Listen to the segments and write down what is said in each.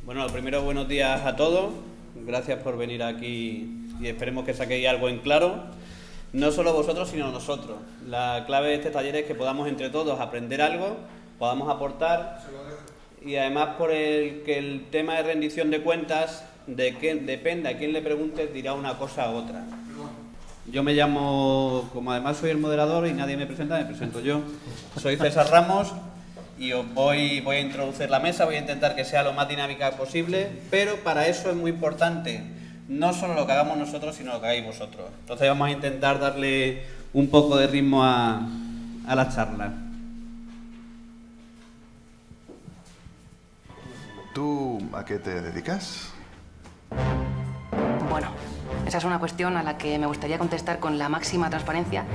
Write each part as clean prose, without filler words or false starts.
Bueno, lo primero, buenos días a todos. Gracias por venir aquí y esperemos que saquéis algo en claro. No solo vosotros, sino nosotros. La clave de este taller es que podamos entre todos aprender algo, podamos aportar y además por que el tema de rendición de cuentas, depende a quién le preguntes, dirá una cosa u otra. Yo me llamo, como además soy el moderador y nadie me presenta, me presento yo. Soy César Ramos y os voy a introducir la mesa, voy a intentar que sea lo más dinámica posible, pero para eso es muy importante no solo lo que hagamos nosotros, sino lo que hagáis vosotros. Entonces vamos a intentar darle un poco de ritmo a la charla. ¿Tú a qué te dedicas? Bueno, esa es una cuestión a la que me gustaría contestar con la máxima transparencia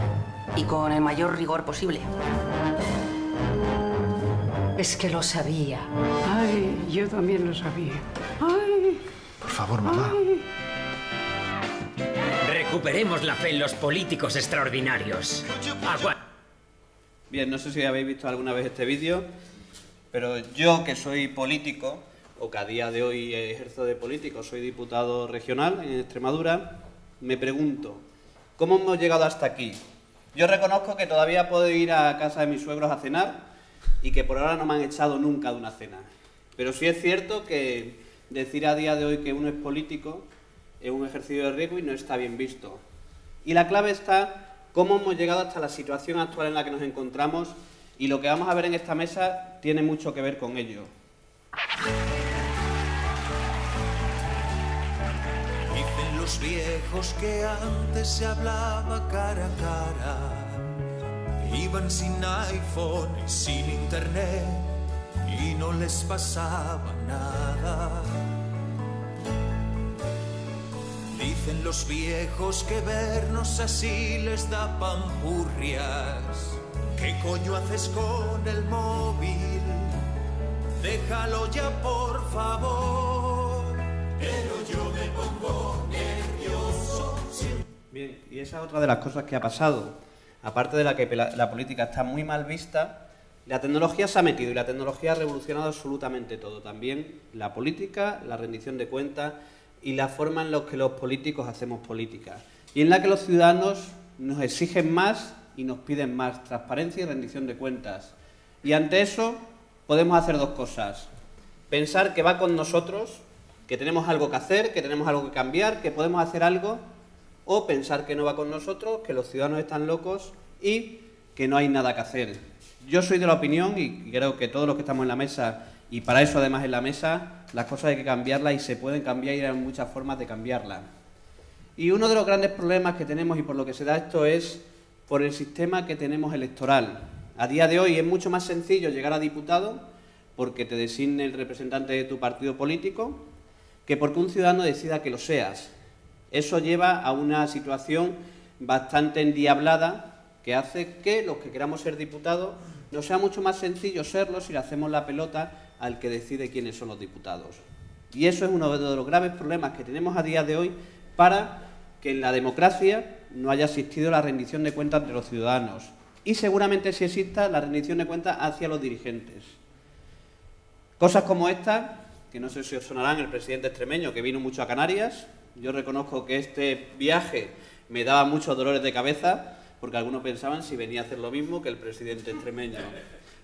y con el mayor rigor posible. Es que lo sabía. Ay, yo también lo sabía. Ay. Por favor, mamá. Ay. Recuperemos la fe en los políticos extraordinarios. Bien, no sé si habéis visto alguna vez este vídeo, pero yo que soy político, o que a día de hoy ejerzo de político, soy diputado regional en Extremadura, me pregunto, ¿cómo hemos llegado hasta aquí? Yo reconozco que todavía puedo ir a casa de mis suegros a cenar y que por ahora no me han echado nunca de una cena. Pero sí es cierto que decir a día de hoy que uno es político es un ejercicio de riesgo y no está bien visto. Y la clave está cómo hemos llegado hasta la situación actual en la que nos encontramos, y lo que vamos a ver en esta mesa tiene mucho que ver con ello. Dicen los viejos que antes se hablaba cara a cara, iban sin iPhone y sin internet y no les pasaba nada. Dicen los viejos que vernos así les da pampurrias. ¿Qué coño haces con el móvil? Déjalo ya, por favor. Pero yo me pongo nervioso. Bien, y esa es otra de las cosas que ha pasado. Aparte de que la política está muy mal vista, la tecnología se ha metido y la tecnología ha revolucionado absolutamente todo. También la política, la rendición de cuentas y la forma en la que los políticos hacemos política. Y en la que los ciudadanos nos exigen más y nos piden más transparencia y rendición de cuentas. Y ante eso podemos hacer dos cosas. Pensar que va con nosotros, que tenemos algo que hacer, que tenemos algo que cambiar, que podemos hacer algo, o pensar que no va con nosotros, que los ciudadanos están locos y que no hay nada que hacer. Yo soy de la opinión, y creo que todos los que estamos en la mesa, y para eso además en la mesa, las cosas hay que cambiarlas y se pueden cambiar y hay muchas formas de cambiarlas. Y uno de los grandes problemas que tenemos y por lo que se da esto es por el sistema que tenemos electoral. A día de hoy es mucho más sencillo llegar a diputado porque te designe el representante de tu partido político que porque un ciudadano decida que lo seas. Eso lleva a una situación bastante endiablada que hace que los que queramos ser diputados nos sea mucho más sencillo serlo si le hacemos la pelota al que decide quiénes son los diputados. Y eso es uno de los graves problemas que tenemos a día de hoy para que en la democracia no haya existido la rendición de cuentas de los ciudadanos. Y seguramente sí exista la rendición de cuentas hacia los dirigentes. Cosas como esta, que no sé si os sonarán, el presidente extremeño que vino mucho a Canarias. Yo reconozco que este viaje me daba muchos dolores de cabeza, porque algunos pensaban si venía a hacer lo mismo que el presidente extremeño.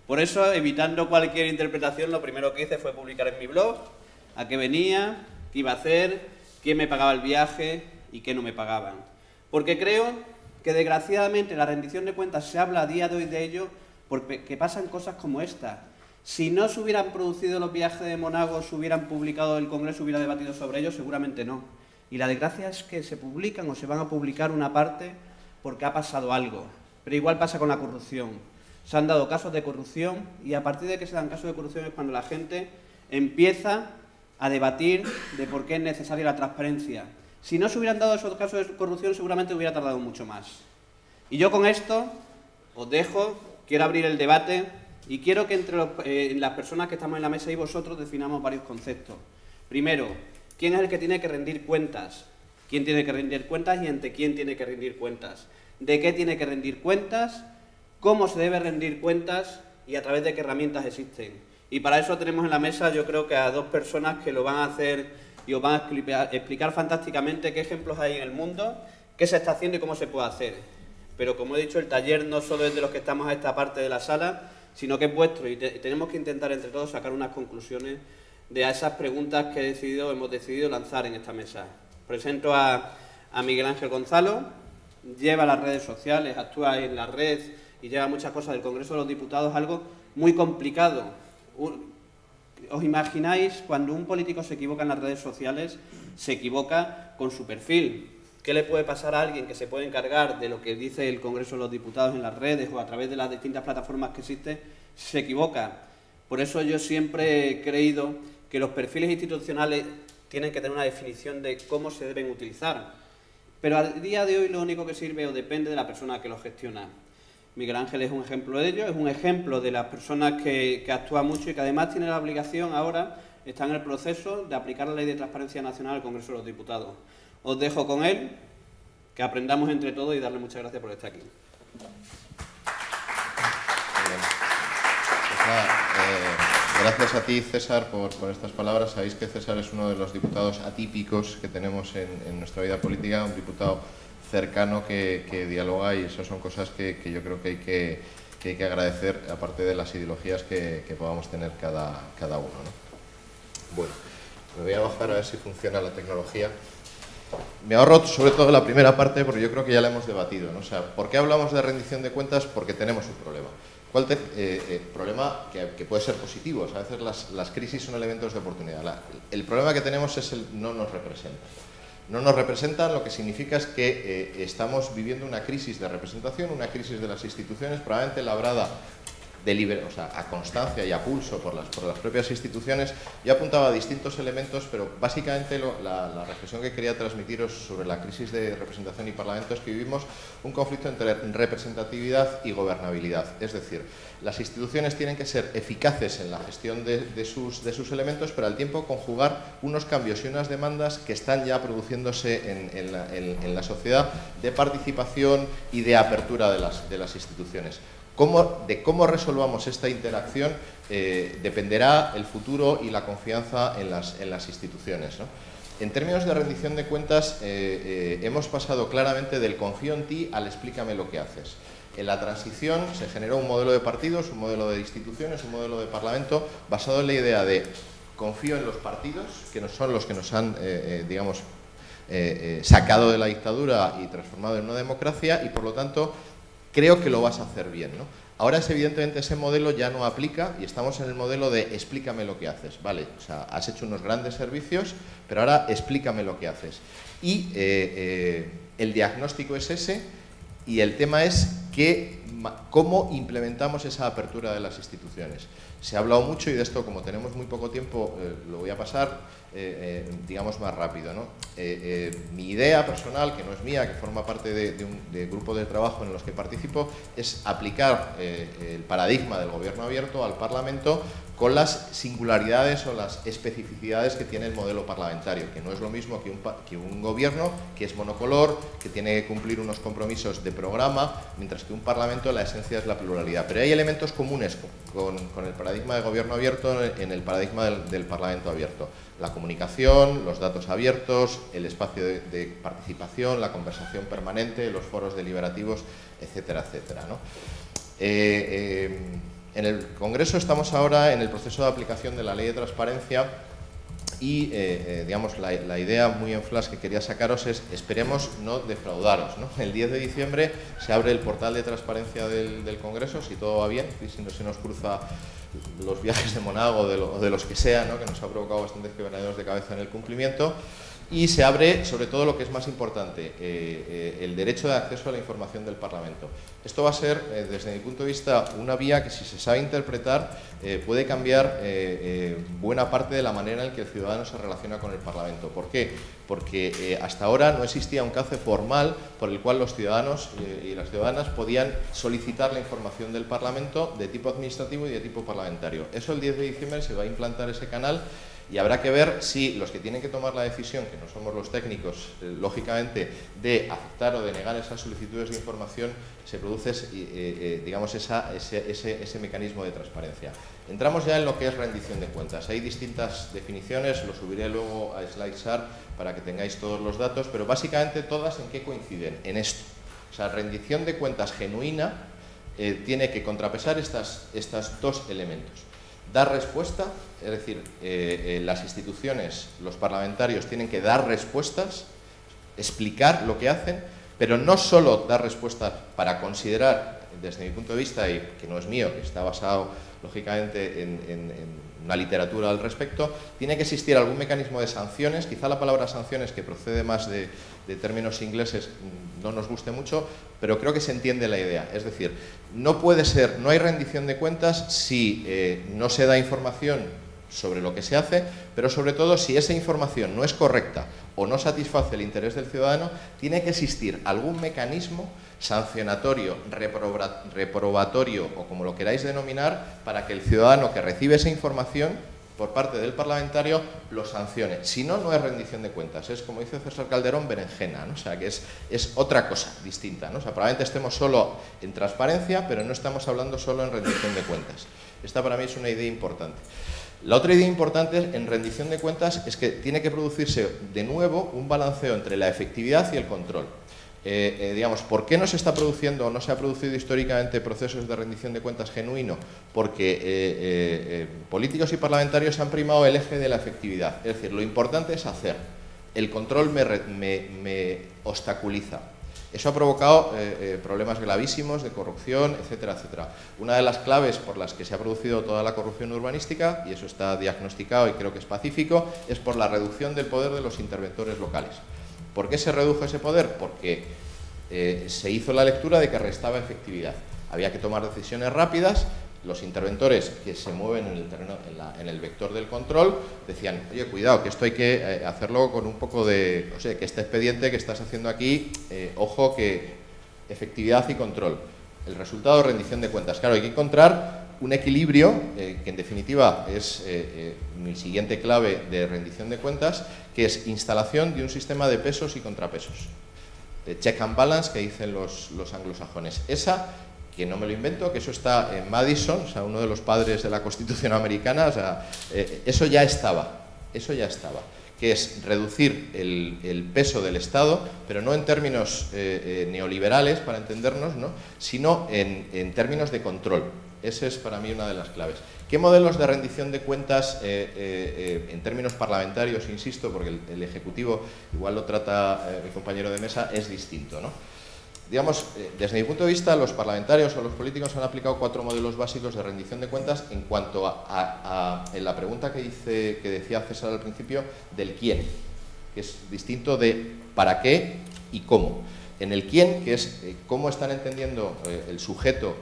Por eso, evitando cualquier interpretación, lo primero que hice fue publicar en mi blog a qué venía, qué iba a hacer, quién me pagaba el viaje y qué no me pagaban. Porque creo que desgraciadamente la rendición de cuentas se habla a día de hoy de ello porque pasan cosas como esta. Si no se hubieran producido los viajes de Monago, se hubieran publicado, el Congreso hubiera debatido sobre ello, seguramente no. Y la desgracia es que se publican o se van a publicar una parte porque ha pasado algo. Pero igual pasa con la corrupción. Se han dado casos de corrupción y a partir de que se dan casos de corrupción es cuando la gente empieza a debatir de por qué es necesaria la transparencia. Si no se hubieran dado esos casos de corrupción, seguramente hubiera tardado mucho más. Y yo con esto os dejo, quiero abrir el debate y quiero que entre las personas que estamos en la mesa y vosotros definamos varios conceptos. Primero, ¿quién es el que tiene que rendir cuentas? ¿Quién tiene que rendir cuentas y ante quién tiene que rendir cuentas? ¿De qué tiene que rendir cuentas? ¿Cómo se debe rendir cuentas y a través de qué herramientas existen? Y para eso tenemos en la mesa, yo creo que a dos personas que lo van a hacer y os van a explicar fantásticamente qué ejemplos hay en el mundo, qué se está haciendo y cómo se puede hacer. Pero como he dicho, el taller no solo es de los que estamos a esta parte de la sala, sino que es vuestro y tenemos que intentar entre todos sacar unas conclusiones de esas preguntas que hemos decidido lanzar en esta mesa. Presento a Miguel Ángel Gonzalo, lleva las redes sociales, actúa en la red y lleva muchas cosas del Congreso de los Diputados, algo muy complicado. ¿Os imagináis cuando un político se equivoca en las redes sociales, se equivoca con su perfil? ¿Qué le puede pasar a alguien que se puede encargar de lo que dice el Congreso de los Diputados en las redes o a través de las distintas plataformas que existen? Se equivoca. Por eso yo siempre he creído que los perfiles institucionales tienen que tener una definición de cómo se deben utilizar. Pero al día de hoy lo único que sirve o depende de la persona que lo gestiona. Miguel Ángel es un ejemplo de ello, es un ejemplo de las personas que actúan mucho y que además tiene la obligación ahora, está en el proceso de aplicar la Ley de Transparencia Nacional al Congreso de los Diputados. Os dejo con él, que aprendamos entre todos y darle muchas gracias por estar aquí. Gracias a ti, César, por estas palabras. Sabéis que César es uno de los diputados atípicos que tenemos en nuestra vida política, un diputado cercano que dialoga, y eso son cosas que yo creo que hay que agradecer, aparte de las ideologías que podamos tener cada uno, ¿no? Bueno, me voy a bajar a ver si funciona la tecnología. Me ahorro sobre todo la primera parte porque yo creo que ya la hemos debatido, ¿no? O sea, ¿por qué hablamos de rendición de cuentas? Porque tenemos un problema. Problema que puede ser positivo. O sea, a veces las crisis son elementos de oportunidad. El problema que tenemos es no nos representan. No nos representan, lo que significa es que estamos viviendo una crisis de representación, una crisis de las instituciones, probablemente labrada a constancia y a pulso por las propias instituciones. Yo apuntaba a distintos elementos, pero básicamente la reflexión que quería transmitiros sobre la crisis de representación y parlamento es que vivimos un conflicto entre representatividad y gobernabilidad. Es decir, las instituciones tienen que ser eficaces en la gestión de sus elementos, pero al tiempo conjugar unos cambios y unas demandas que están ya produciéndose en la sociedad, de participación y de apertura de las instituciones. De cómo resolvamos esta interacción dependerá el futuro y la confianza en las instituciones, ¿no? En términos de rendición de cuentas, hemos pasado claramente del confío en ti al explícame lo que haces. En la transición se generó un modelo de partidos, un modelo de instituciones, un modelo de parlamento basado en la idea de confío en los partidos, que no son los que nos han, sacado de la dictadura y transformado en una democracia, y por lo tanto creo que lo vas a hacer bien, ¿no? Ahora, evidentemente, ese modelo ya no aplica y estamos en el modelo de explícame lo que haces, ¿vale? O sea, has hecho unos grandes servicios, pero ahora explícame lo que haces. Y el diagnóstico es ese, y el tema es cómo implementamos esa apertura de las instituciones. Se ha hablado mucho, y de esto, como tenemos muy poco tiempo, lo voy a pasar, digamos, más rápido, ¿no? Mi idea personal, que no es mía, que forma parte de grupos de trabajo en los que participo, es aplicar el paradigma del gobierno abierto al Parlamento con las singularidades o las especificidades que tiene el modelo parlamentario, que no es lo mismo que un gobierno que es monocolor, que tiene que cumplir unos compromisos de programa, mientras que un Parlamento, la esencia es la pluralidad. Pero hay elementos comunes con el paradigma de gobierno abierto en el paradigma del Parlamento abierto. La comunicación, los datos abiertos, el espacio de participación, la conversación permanente, los foros deliberativos, etcétera, etcétera, ¿no? En el Congreso estamos ahora en el proceso de aplicación de la Ley de Transparencia y, digamos, la idea muy en flash que quería sacaros es: esperemos no defraudaros, ¿no? El 10 de diciembre se abre el portal de transparencia del Congreso, si todo va bien, y si no se nos cruza los viajes de Monago o de los que sea, ¿no? Que nos ha provocado bastantes quebraderos de cabeza en el cumplimiento. Y se abre, sobre todo, lo que es más importante, el derecho de acceso a la información del Parlamento. Esto va a ser, desde mi punto de vista, una vía que, si se sabe interpretar, puede cambiar buena parte de la manera en que el ciudadano se relaciona con el Parlamento. ¿Por qué? Porque hasta ahora no existía un cauce formal por el cual los ciudadanos y las ciudadanas podían solicitar la información del Parlamento de tipo administrativo y de tipo parlamentario. Eso, el 10 de diciembre se va a implantar ese canal. Y habrá que ver si los que tienen que tomar la decisión, que no somos los técnicos, lógicamente, de aceptar o de negar esas solicitudes de información, se produce, digamos, ese mecanismo de transparencia. Entramos ya en lo que es rendición de cuentas. Hay distintas definiciones, lo subiré luego a SlideShare para que tengáis todos los datos, pero básicamente todas en qué coinciden, en esto. O sea, rendición de cuentas genuina tiene que contrapesar estos dos elementos. Dar respuesta, es decir, las instituciones, los parlamentarios tienen que dar respuestas, explicar lo que hacen, pero no solo dar respuestas para considerar, desde mi punto de vista, y que no es mío, que está basado lógicamente en una literatura al respecto, tiene que existir algún mecanismo de sanciones. Quizá la palabra sanciones, que procede más de términos ingleses, no nos guste mucho, pero creo que se entiende la idea. Es decir, no hay rendición de cuentas si no se da información sobre lo que se hace, pero sobre todo si esa información no es correcta o no satisface el interés del ciudadano, tiene que existir algún mecanismo sancionatorio, reprobatorio o como lo queráis denominar, para que el ciudadano que recibe esa información por parte del parlamentario lo sancione. Si no, no es rendición de cuentas, es, como dice César Calderón, berenjena, ¿no? O sea, que es otra cosa distinta, ¿no? O sea, probablemente estemos solo en transparencia, pero no estamos hablando solo en rendición de cuentas. Esta para mí es una idea importante. La otra idea importante en rendición de cuentas es que tiene que producirse de nuevo un balanceo entre la efectividad y el control. Digamos, ¿por qué no se está produciendo o no se ha producido históricamente procesos de rendición de cuentas genuino? Porque políticos y parlamentarios han primado el eje de la efectividad. Es decir, lo importante es hacer. El control me obstaculiza. Eso ha provocado problemas gravísimos de corrupción, etcétera, etcétera. Una de las claves por las que se ha producido toda la corrupción urbanística, y eso está diagnosticado y creo que es pacífico, es por la reducción del poder de los interventores locales. ¿Por qué se redujo ese poder? Porque se hizo la lectura de que restaba efectividad. Había que tomar decisiones rápidas. Los interventores que se mueven en el terreno, en el vector del control, decían, oye, cuidado, que esto hay que hacerlo con un poco de, o sea, que este expediente que estás haciendo aquí, ojo, que efectividad y control. El resultado, rendición de cuentas. Claro, hay que encontrar un equilibrio, que en definitiva es mi siguiente clave de rendición de cuentas, que es instalación de un sistema de pesos y contrapesos. De check and balance, que dicen los anglosajones. Esa, que no me lo invento, que eso está en Madison, o sea, uno de los padres de la Constitución americana, o sea, eso ya estaba, que es reducir el peso del Estado, pero no en términos neoliberales, para entendernos, ¿no?, sino en términos de control. Esa es para mí una de las claves. ¿Qué modelos de rendición de cuentas en términos parlamentarios, insisto, porque el Ejecutivo, igual lo trata mi compañero de mesa, es distinto, ¿no? Digamos, desde mi punto de vista, los parlamentarios o los políticos han aplicado 4 modelos básicos de rendición de cuentas en cuanto en la pregunta que decía César al principio, del quién, que es distinto de para qué y cómo. En el quién, que es cómo están entendiendo el sujeto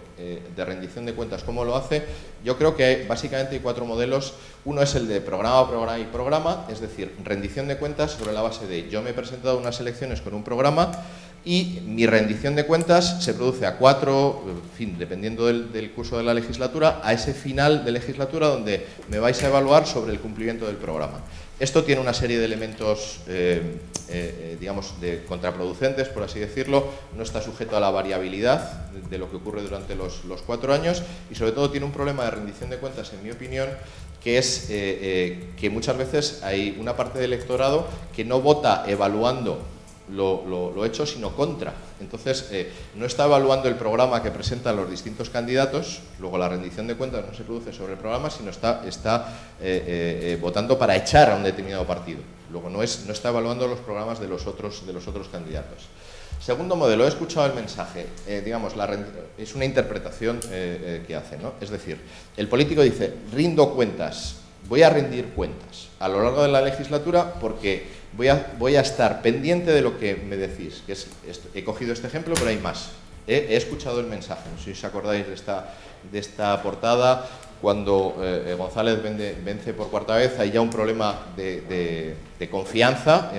de rendición de cuentas, cómo lo hace, yo creo que básicamente hay 4 modelos. Uno es el de programa, programa y programa, es decir, rendición de cuentas sobre la base de yo me he presentado a unas elecciones con un programa y mi rendición de cuentas se produce a 4, en fin, dependiendo del curso de la legislatura, a ese final de legislatura donde me vais a evaluar sobre el cumplimiento del programa. Esto tiene una serie de elementos, digamos, contraproducentes, por así decirlo. No está sujeto a la variabilidad de lo que ocurre durante los 4 años y, sobre todo, tiene un problema de rendición de cuentas, en mi opinión, que es que muchas veces hay una parte del electorado que no vota evaluando lo hecho, sino contra. Entonces, no está evaluando el programa que presentan los distintos candidatos, luego la rendición de cuentas no se produce sobre el programa, sino está votando para echar a un determinado partido. Luego no está evaluando los programas de los otros candidatos. Segundo modelo, he escuchado el mensaje, digamos, es una interpretación que hace, ¿no? Es decir, el político dice, rindo cuentas, voy a rendir cuentas a lo largo de la legislatura porque voy a estar pendiente de lo que me decís. He cogido este ejemplo, pero hay más. He escuchado el mensaje, no sé si os acordáis de esta portada, cuando González vence por 4ª vez, hay ya un problema de confianza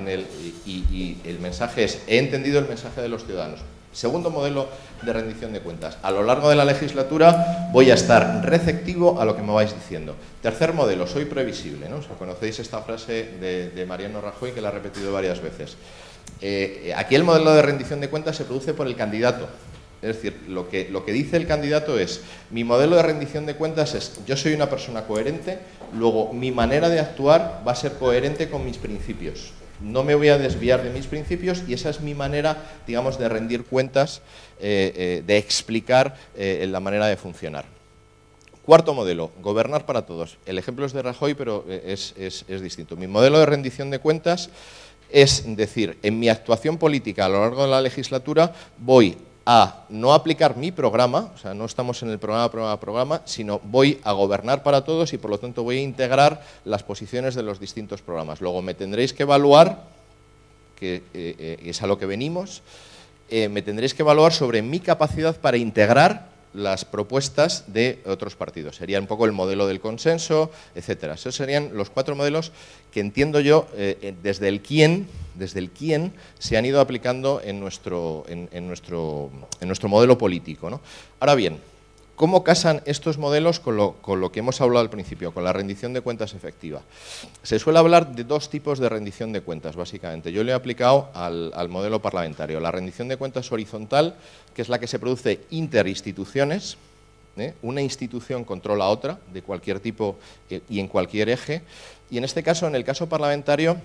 y el mensaje es, he entendido el mensaje de los ciudadanos. Segundo modelo de rendición de cuentas. A lo largo de la legislatura voy a estar receptivo a lo que me vais diciendo. Tercer modelo, soy previsible, ¿no? O sea, conocéis esta frase de Mariano Rajoy, que la ha repetido varias veces. Aquí el modelo de rendición de cuentas se produce por el candidato. Es decir, lo que dice el candidato es: mi modelo de rendición de cuentas es, yo soy una persona coherente, luego mi manera de actuar va a ser coherente con mis principios. No me voy a desviar de mis principios y esa es mi manera, digamos, de rendir cuentas, de explicar la manera de funcionar. Cuarto modelo, gobernar para todos. El ejemplo es de Rajoy, pero es distinto. Mi modelo de rendición de cuentas es decir, en mi actuación política a lo largo de la legislatura voy a no aplicar mi programa, o sea, no estamos en el programa, sino voy a gobernar para todos y por lo tanto voy a integrar las posiciones de los distintos programas. Luego me tendréis que evaluar, que es a lo que venimos, me tendréis que evaluar sobre mi capacidad para integrar las propuestas de otros partidos. Sería un poco el modelo del consenso, etcétera. Esos serían los 4 modelos que entiendo yo desde el quién se han ido aplicando en nuestro modelo político, ¿no? Ahora bien, ¿cómo casan estos modelos con lo que hemos hablado al principio, con la rendición de cuentas efectiva? Se suele hablar de 2 tipos de rendición de cuentas, básicamente. Yo le he aplicado al modelo parlamentario. La rendición de cuentas horizontal, que es la que se produce interinstituciones, una institución controla a otra, de cualquier tipo y en cualquier eje. Y en este caso, en el caso parlamentario,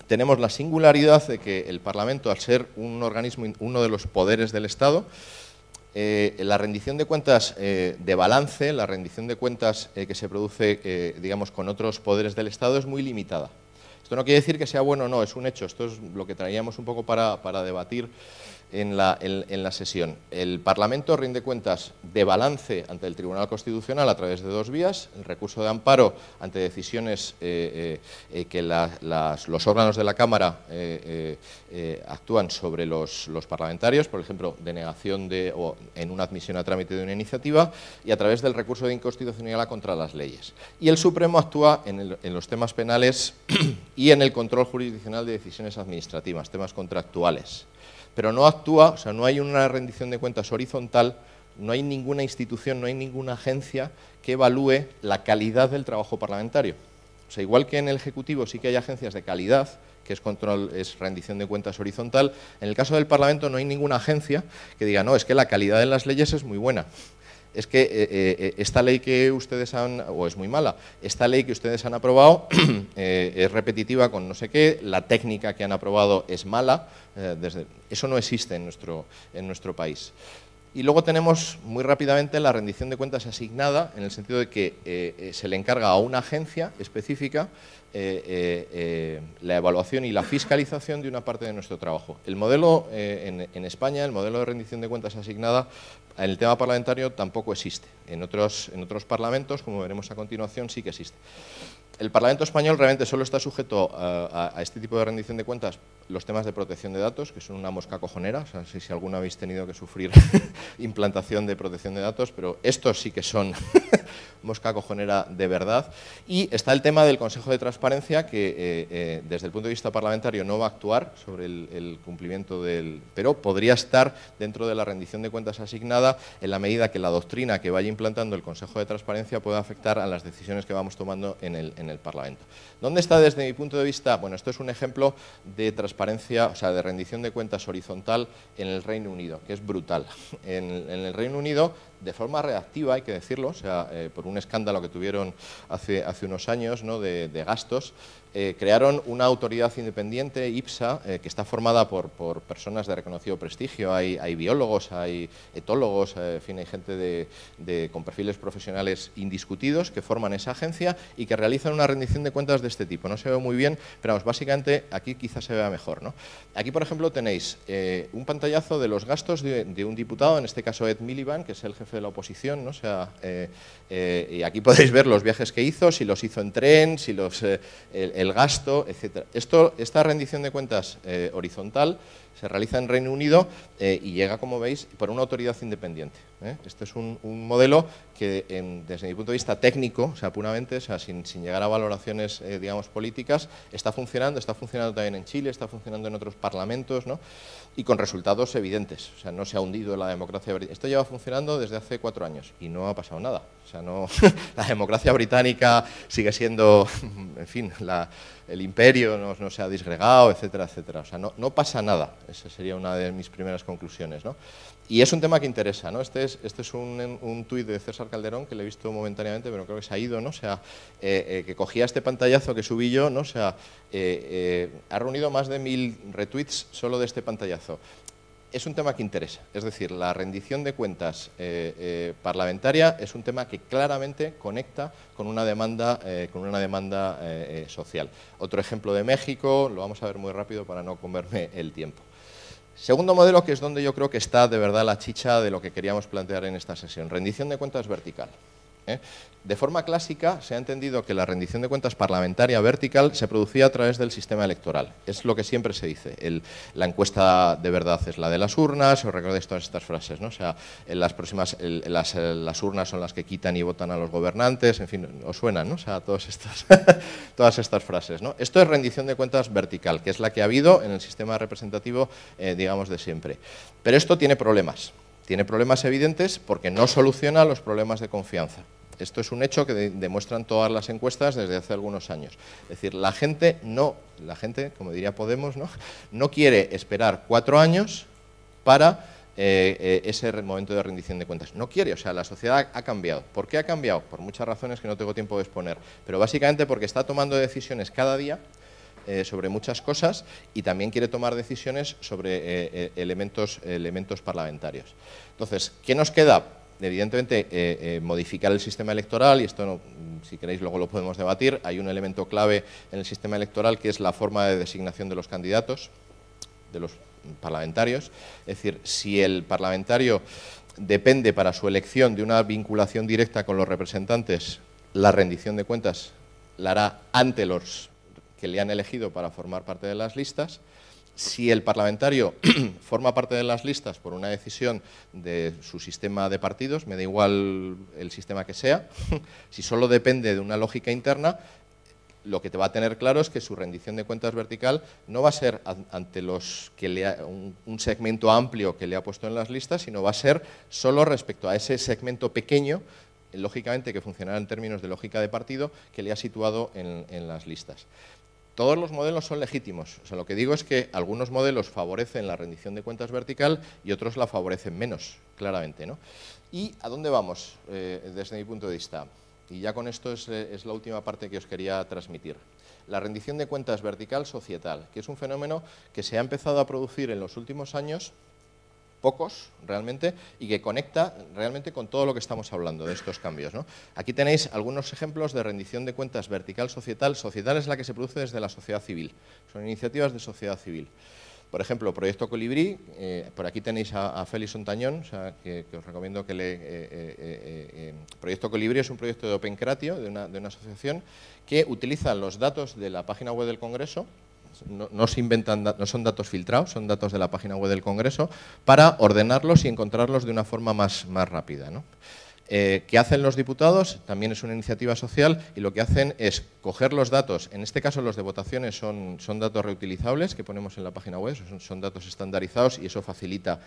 tenemos la singularidad de que el Parlamento, al ser un organismo, uno de los poderes del Estado, la rendición de cuentas de balance, la rendición de cuentas que se produce, digamos, con otros poderes del Estado es muy limitada. Esto no quiere decir que sea bueno o no, es un hecho. Esto es lo que traíamos un poco para debatir en la sesión. El Parlamento rinde cuentas de balance ante el Tribunal Constitucional a través de 2 vías, el recurso de amparo ante decisiones que los órganos de la Cámara actúan sobre los parlamentarios, por ejemplo, denegación o en una admisión a trámite de una iniciativa, y a través del recurso de inconstitucionalidad contra las leyes. Y el Supremo actúa en los temas penales y en el control jurisdiccional de decisiones administrativas, temas contractuales. Pero no actúa, o sea, no hay una rendición de cuentas horizontal, no hay ninguna institución, no hay ninguna agencia que evalúe la calidad del trabajo parlamentario. O sea, igual que en el Ejecutivo sí que hay agencias de calidad, que es rendición de cuentas horizontal, en el caso del Parlamento no hay ninguna agencia que diga, no, es que la calidad de las leyes es muy buena. Es que esta ley que ustedes o es muy mala, esta ley que ustedes han aprobado es repetitiva con no sé qué, la técnica que han aprobado es mala, eso no existe en nuestro país. Y luego tenemos muy rápidamente la rendición de cuentas asignada, en el sentido de que se le encarga a una agencia específica la evaluación y la fiscalización de una parte de nuestro trabajo. El modelo en España, el modelo de rendición de cuentas asignada, en el tema parlamentario tampoco existe. En otros parlamentos, como veremos a continuación, sí que existe. El Parlamento español realmente solo está sujeto a este tipo de rendición de cuentas los temas de protección de datos, que son una mosca cojonera. O sea, no sé si alguna habéis tenido que sufrir implantación de protección de datos, pero estos sí que son mosca cojonera de verdad. Y está el tema del Consejo de Transparencia, que desde el punto de vista parlamentario no va a actuar sobre el cumplimiento pero podría estar dentro de la rendición de cuentas asignada en la medida que la doctrina que vaya implantando el Consejo de Transparencia pueda afectar a las decisiones que vamos tomando en el Parlamento. ¿Dónde está desde mi punto de vista? Bueno, esto es un ejemplo de transparencia, o sea, de rendición de cuentas horizontal en el Reino Unido, que es brutal. En el Reino Unido, de forma reactiva, hay que decirlo, o sea, por un escándalo que tuvieron hace unos años, ¿no?, de gastos, crearon una autoridad independiente, IPSA, que está formada por personas de reconocido prestigio. Hay biólogos, hay etólogos, en fin, hay gente con perfiles profesionales indiscutidos que forman esa agencia y que realizan una rendición de cuentas de este tipo. No se ve muy bien, pero vamos, básicamente aquí quizás se vea mejor, ¿no? Aquí, por ejemplo, tenéis un pantallazo de los gastos de un diputado, en este caso Ed Miliband, que es el jefe de la oposición, ¿no? O sea, y aquí podéis ver los viajes que hizo, si los hizo en tren, si el gasto, etc. Esta rendición de cuentas horizontal Se realiza en Reino Unido y llega, como veis, por una autoridad independiente. Este es un modelo que, desde mi punto de vista técnico, o sea, puramente, o sea, sin llegar a valoraciones, digamos, políticas, está funcionando también en Chile, está funcionando en otros parlamentos, ¿no? Y con resultados evidentes. O sea, no se ha hundido la democracia británica. Esto lleva funcionando desde hace 4 años y no ha pasado nada. O sea, no, la democracia británica sigue siendo, en fin, el imperio no se ha disgregado, etcétera, etcétera. O sea, no pasa nada. Esa sería una de mis primeras conclusiones, ¿no? Y es un tema que interesa, ¿no? Este es un tuit de César Calderón, que le he visto momentáneamente, pero creo que se ha ido, ¿no? O sea, que cogía este pantallazo que subí yo, ¿no? O sea, ha reunido más de 1000 retweets solo de este pantallazo. Es un tema que interesa, es decir, la rendición de cuentas parlamentaria es un tema que claramente conecta con una demanda social. Otro ejemplo de México, lo vamos a ver muy rápido para no comerme el tiempo. Segundo modelo, que es donde yo creo que está de verdad la chicha de lo que queríamos plantear en esta sesión, rendición de cuentas vertical. De forma clásica se ha entendido que la rendición de cuentas parlamentaria vertical se producía a través del sistema electoral. Es lo que siempre se dice. La encuesta de verdad es la de las urnas, os recordáis todas estas frases, ¿no? O sea, las urnas son las que quitan y votan a los gobernantes, en fin, os suenan, ¿no? O sea, todas estas frases, ¿no? Esto es rendición de cuentas vertical, que es la que ha habido en el sistema representativo, digamos, de siempre. Pero esto tiene problemas. Tiene problemas evidentes porque no soluciona los problemas de confianza. Esto es un hecho que demuestran todas las encuestas desde hace algunos años. Es decir, la gente, como diría Podemos, no quiere esperar 4 años para ese momento de rendición de cuentas. No quiere, o sea, la sociedad ha cambiado. ¿Por qué ha cambiado? Por muchas razones que no tengo tiempo de exponer, pero básicamente porque está tomando decisiones cada día sobre muchas cosas y también quiere tomar decisiones sobre elementos parlamentarios. Entonces, ¿qué nos queda? Evidentemente, modificar el sistema electoral, y esto, no, si queréis, luego lo podemos debatir. Hay un elemento clave en el sistema electoral que es la forma de designación de los candidatos, de los parlamentarios. Es decir, si el parlamentario depende para su elección de una vinculación directa con los representantes, la rendición de cuentas la hará ante los que le han elegido para formar parte de las listas. Si el parlamentario forma parte de las listas por una decisión de su sistema de partidos, me da igual el sistema que sea, si solo depende de una lógica interna, lo que te va a tener claro es que su rendición de cuentas vertical no va a ser ante los que un segmento amplio que le ha puesto en las listas, sino va a ser solo respecto a ese segmento pequeño, lógicamente que funcionará en términos de lógica de partido, que le ha situado en las listas. Todos los modelos son legítimos. O sea, lo que digo es que algunos modelos favorecen la rendición de cuentas vertical y otros la favorecen menos, claramente, ¿no? ¿Y a dónde vamos desde mi punto de vista? Y ya con esto es la última parte que os quería transmitir. La rendición de cuentas vertical societal, que es un fenómeno que se ha empezado a producir en los últimos años, pocos realmente, y que conecta realmente con todo lo que estamos hablando de estos cambios, ¿no? Aquí tenéis algunos ejemplos de rendición de cuentas vertical societal. Societal es la que se produce desde la sociedad civil, son iniciativas de sociedad civil. Por ejemplo, Proyecto Colibrí, por aquí tenéis a Félix Ontañón, o sea, que os recomiendo que Proyecto Colibrí es un proyecto de Opencratio, de una asociación, que utiliza los datos de la página web del Congreso. No se inventan, no son datos filtrados, son datos de la página web del Congreso, para ordenarlos y encontrarlos de una forma más rápida, ¿no? ¿Qué hacen los diputados? También es una iniciativa social, y lo que hacen es coger los datos, en este caso los de votaciones son datos reutilizables que ponemos en la página web, son datos estandarizados, y eso facilita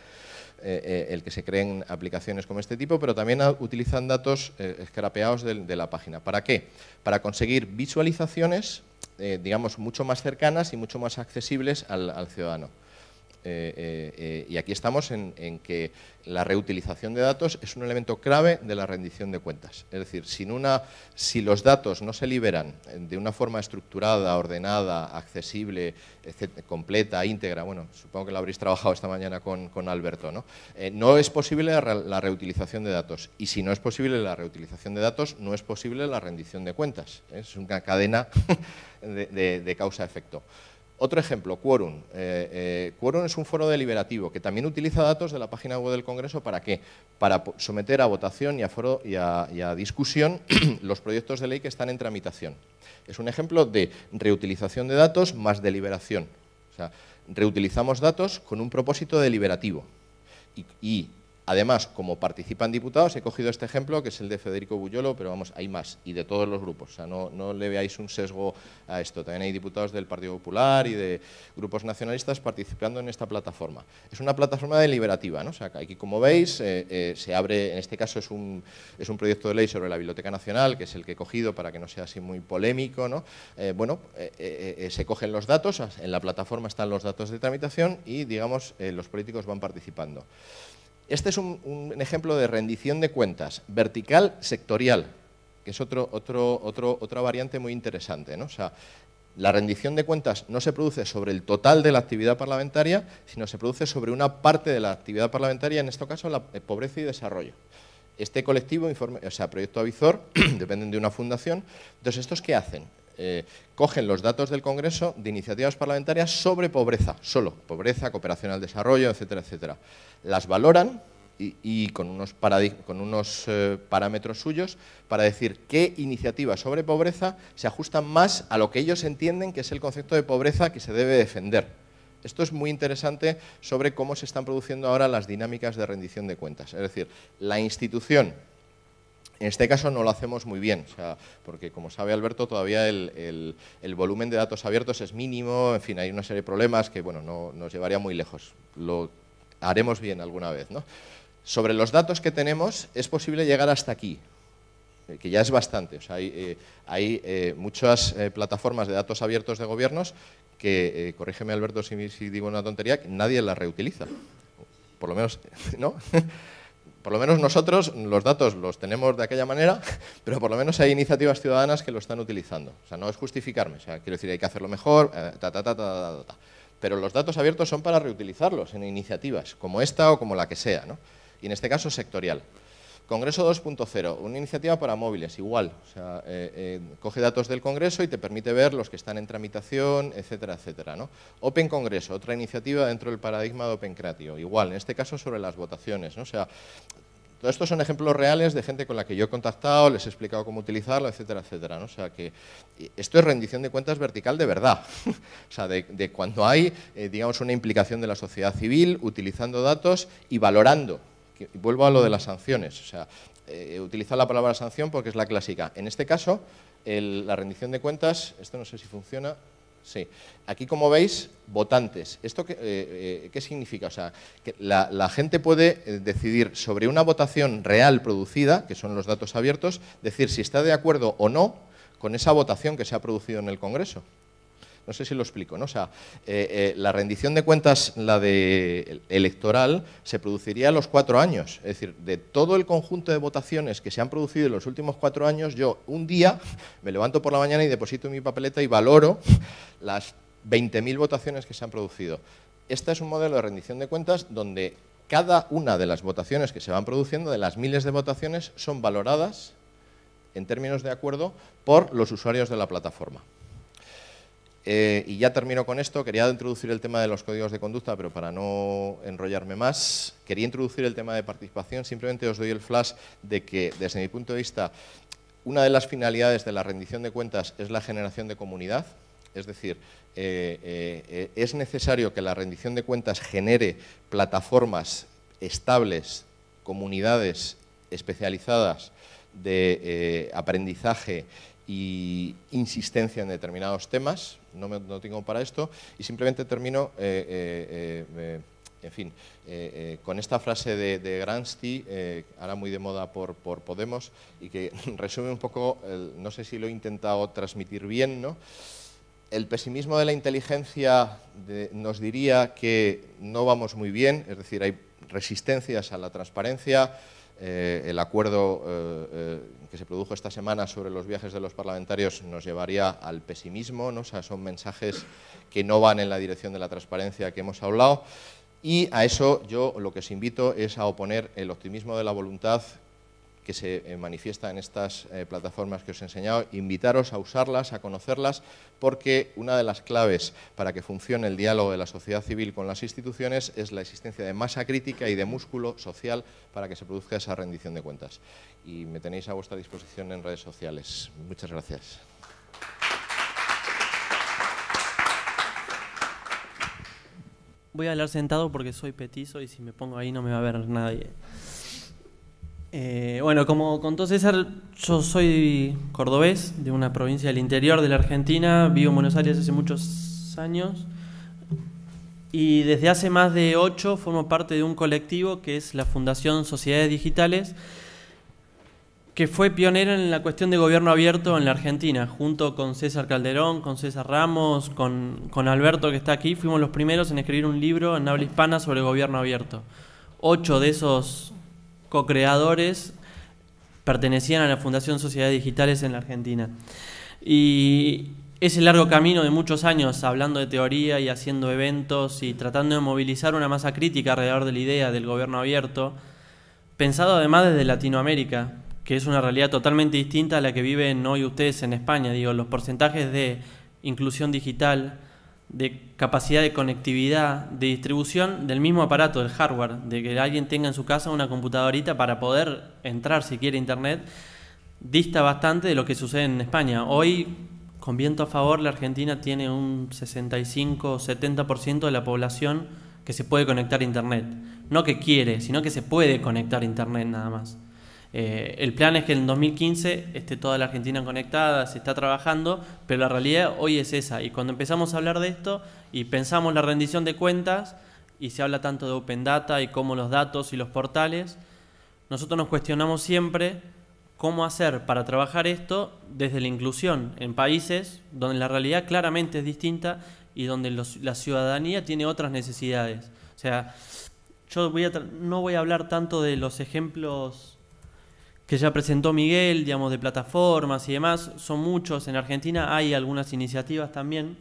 el que se creen aplicaciones como este tipo, pero también utilizan datos scrapeados de la página. ¿Para qué? Para conseguir visualizaciones digamos, mucho más cercanas y mucho más accesibles al ciudadano. Y aquí estamos en que la reutilización de datos es un elemento clave de la rendición de cuentas. Es decir, si los datos no se liberan de una forma estructurada, ordenada, accesible, completa, íntegra, bueno, supongo que lo habréis trabajado esta mañana con Alberto, ¿no? No es posible la reutilización de datos. Y si no es posible la reutilización de datos, no es posible la rendición de cuentas. Es una cadena de causa-efecto. Otro ejemplo, Quórum. Quórum es un foro deliberativo que también utiliza datos de la página web del Congreso. ¿Para qué? Para someter a votación y a discusión los proyectos de ley que están en tramitación. Es un ejemplo de reutilización de datos más deliberación. O sea, reutilizamos datos con un propósito deliberativo. Y además, como participan diputados, he cogido este ejemplo, que es el de Federico Buyolo, pero vamos, hay más, y de todos los grupos. O sea, no le veáis un sesgo a esto. También hay diputados del Partido Popular y de grupos nacionalistas participando en esta plataforma. Es una plataforma deliberativa, ¿no? O sea, aquí, como veis, se abre, en este caso es un proyecto de ley sobre la Biblioteca Nacional, que es el que he cogido para que no sea así muy polémico, ¿no? Se cogen los datos, en la plataforma están los datos de tramitación y, digamos, los políticos van participando. Este es un ejemplo de rendición de cuentas vertical sectorial, que es otra variante muy interesante, ¿no? O sea, la rendición de cuentas no se produce sobre el total de la actividad parlamentaria, sino se produce sobre una parte de la actividad parlamentaria, en este caso la pobreza y desarrollo. Este colectivo, Proyecto Avizor, dependen de una fundación. Entonces, ¿estos qué hacen? Cogen los datos del Congreso de iniciativas parlamentarias sobre pobreza, solo pobreza, cooperación al desarrollo, etcétera, etcétera. Las valoran y con unos parámetros suyos para decir qué iniciativas sobre pobreza se ajustan más a lo que ellos entienden que es el concepto de pobreza que se debe defender. Esto es muy interesante sobre cómo se están produciendo ahora las dinámicas de rendición de cuentas. Es decir, la institución, en este caso no lo hacemos muy bien, o sea, porque como sabe Alberto, todavía el volumen de datos abiertos es mínimo, en fin, hay una serie de problemas que bueno, no nos llevaría muy lejos. Lo haremos bien alguna vez, ¿no? Sobre los datos que tenemos es posible llegar hasta aquí, que ya es bastante. O sea, hay muchas plataformas de datos abiertos de gobiernos que, corrígeme Alberto si digo una tontería, que nadie las reutiliza, por lo menos, ¿no? Por lo menos nosotros los datos los tenemos de aquella manera, pero por lo menos hay iniciativas ciudadanas que lo están utilizando. O sea, no es justificarme, o sea, quiero decir, hay que hacerlo mejor, pero los datos abiertos son para reutilizarlos en iniciativas, como esta o como la que sea, ¿no? Y en este caso sectorial. Congreso 2.0, una iniciativa para móviles, igual. O sea, coge datos del Congreso y te permite ver los que están en tramitación, etcétera, etcétera, ¿no? Open Congreso, otra iniciativa dentro del paradigma de Opencratio, igual, en este caso sobre las votaciones, ¿no? O sea, todo esto son ejemplos reales de gente con la que yo he contactado, les he explicado cómo utilizarlo, etcétera, etcétera, ¿no? O sea, que esto es rendición de cuentas vertical de verdad. O sea, de cuando hay, digamos, una implicación de la sociedad civil, utilizando datos y valorando. Y vuelvo a lo de las sanciones, o sea, utilizo la palabra sanción porque es la clásica. En este caso, la rendición de cuentas, esto no sé si funciona, sí. Aquí, como veis, votantes. ¿Esto qué significa? O sea, que la gente puede decidir sobre una votación real producida, que son los datos abiertos, decir si está de acuerdo o no con esa votación que se ha producido en el Congreso. No sé si lo explico, ¿no? O sea, la rendición de cuentas, la de electoral, se produciría a los 4 años. Es decir, de todo el conjunto de votaciones que se han producido en los últimos 4 años, yo un día me levanto por la mañana y deposito en mi papeleta y valoro las 20.000 votaciones que se han producido. Este es un modelo de rendición de cuentas donde cada una de las votaciones que se van produciendo, de las miles de votaciones, son valoradas en términos de acuerdo por los usuarios de la plataforma. Y ya termino con esto. Quería introducir el tema de los códigos de conducta, pero para no enrollarme más, quería introducir el tema de participación. Simplemente os doy el flash de que, desde mi punto de vista, una de las finalidades de la rendición de cuentas es la generación de comunidad. Es decir, es necesario que la rendición de cuentas genere plataformas estables, comunidades especializadas de aprendizaje y insistencia en determinados temas. No tengo para esto y simplemente termino, en fin, con esta frase de Gramsci, ahora muy de moda por Podemos, y que resume un poco, no sé si lo he intentado transmitir bien, ¿no? El pesimismo de la inteligencia nos diría que no vamos muy bien, es decir, hay resistencias a la transparencia. El acuerdo que se produjo esta semana sobre los viajes de los parlamentarios nos llevaría al pesimismo, ¿no? O sea, son mensajes que no van en la dirección de la transparencia que hemos hablado, y a eso yo lo que os invito es a oponer el optimismo de la voluntad que se manifiesta en estas plataformas que os he enseñado, invitaros a usarlas, a conocerlas, porque una de las claves para que funcione el diálogo de la sociedad civil con las instituciones es la existencia de masa crítica y de músculo social para que se produzca esa rendición de cuentas. Y me tenéis a vuestra disposición en redes sociales. Muchas gracias. Voy a hablar sentado porque soy petizo y si me pongo ahí no me va a ver nadie. Bueno, como contó César, yo soy cordobés, de una provincia del interior de la Argentina, vivo en Buenos Aires hace muchos años y desde hace más de 8 formo parte de un colectivo que es la Fundación Sociedades Digitales, que fue pionera en la cuestión de gobierno abierto en la Argentina, junto con César Calderón, con César Ramos, con Alberto que está aquí. Fuimos los primeros en escribir un libro en habla hispana sobre gobierno abierto. 8 de esos co-creadores pertenecían a la Fundación Sociedades Digitales en la Argentina. Y ese largo camino de muchos años hablando de teoría y haciendo eventos y tratando de movilizar una masa crítica alrededor de la idea del gobierno abierto, pensado además desde Latinoamérica, que es una realidad totalmente distinta a la que viven hoy ustedes en España. Digo, los porcentajes de inclusión digital, de capacidad de conectividad, de distribución del mismo aparato, del hardware, de que alguien tenga en su casa una computadorita para poder entrar si quiere a internet, dista bastante de lo que sucede en España. Hoy, con viento a favor, la Argentina tiene un 65-70% de la población que se puede conectar a internet. No que quiere, sino que se puede conectar a internet nada más. El plan es que en 2015 esté toda la Argentina conectada, se está trabajando, pero la realidad hoy es esa. Y cuando empezamos a hablar de esto y pensamos la rendición de cuentas, y se habla tanto de Open Data y cómo los datos y los portales, nosotros nos cuestionamos siempre cómo hacer para trabajar esto desde la inclusión en países donde la realidad claramente es distinta y donde la ciudadanía tiene otras necesidades. O sea, yo no voy a hablar tanto de los ejemplos que ya presentó Miguel, digamos, de plataformas y demás. Son muchos. En Argentina hay algunas iniciativas también.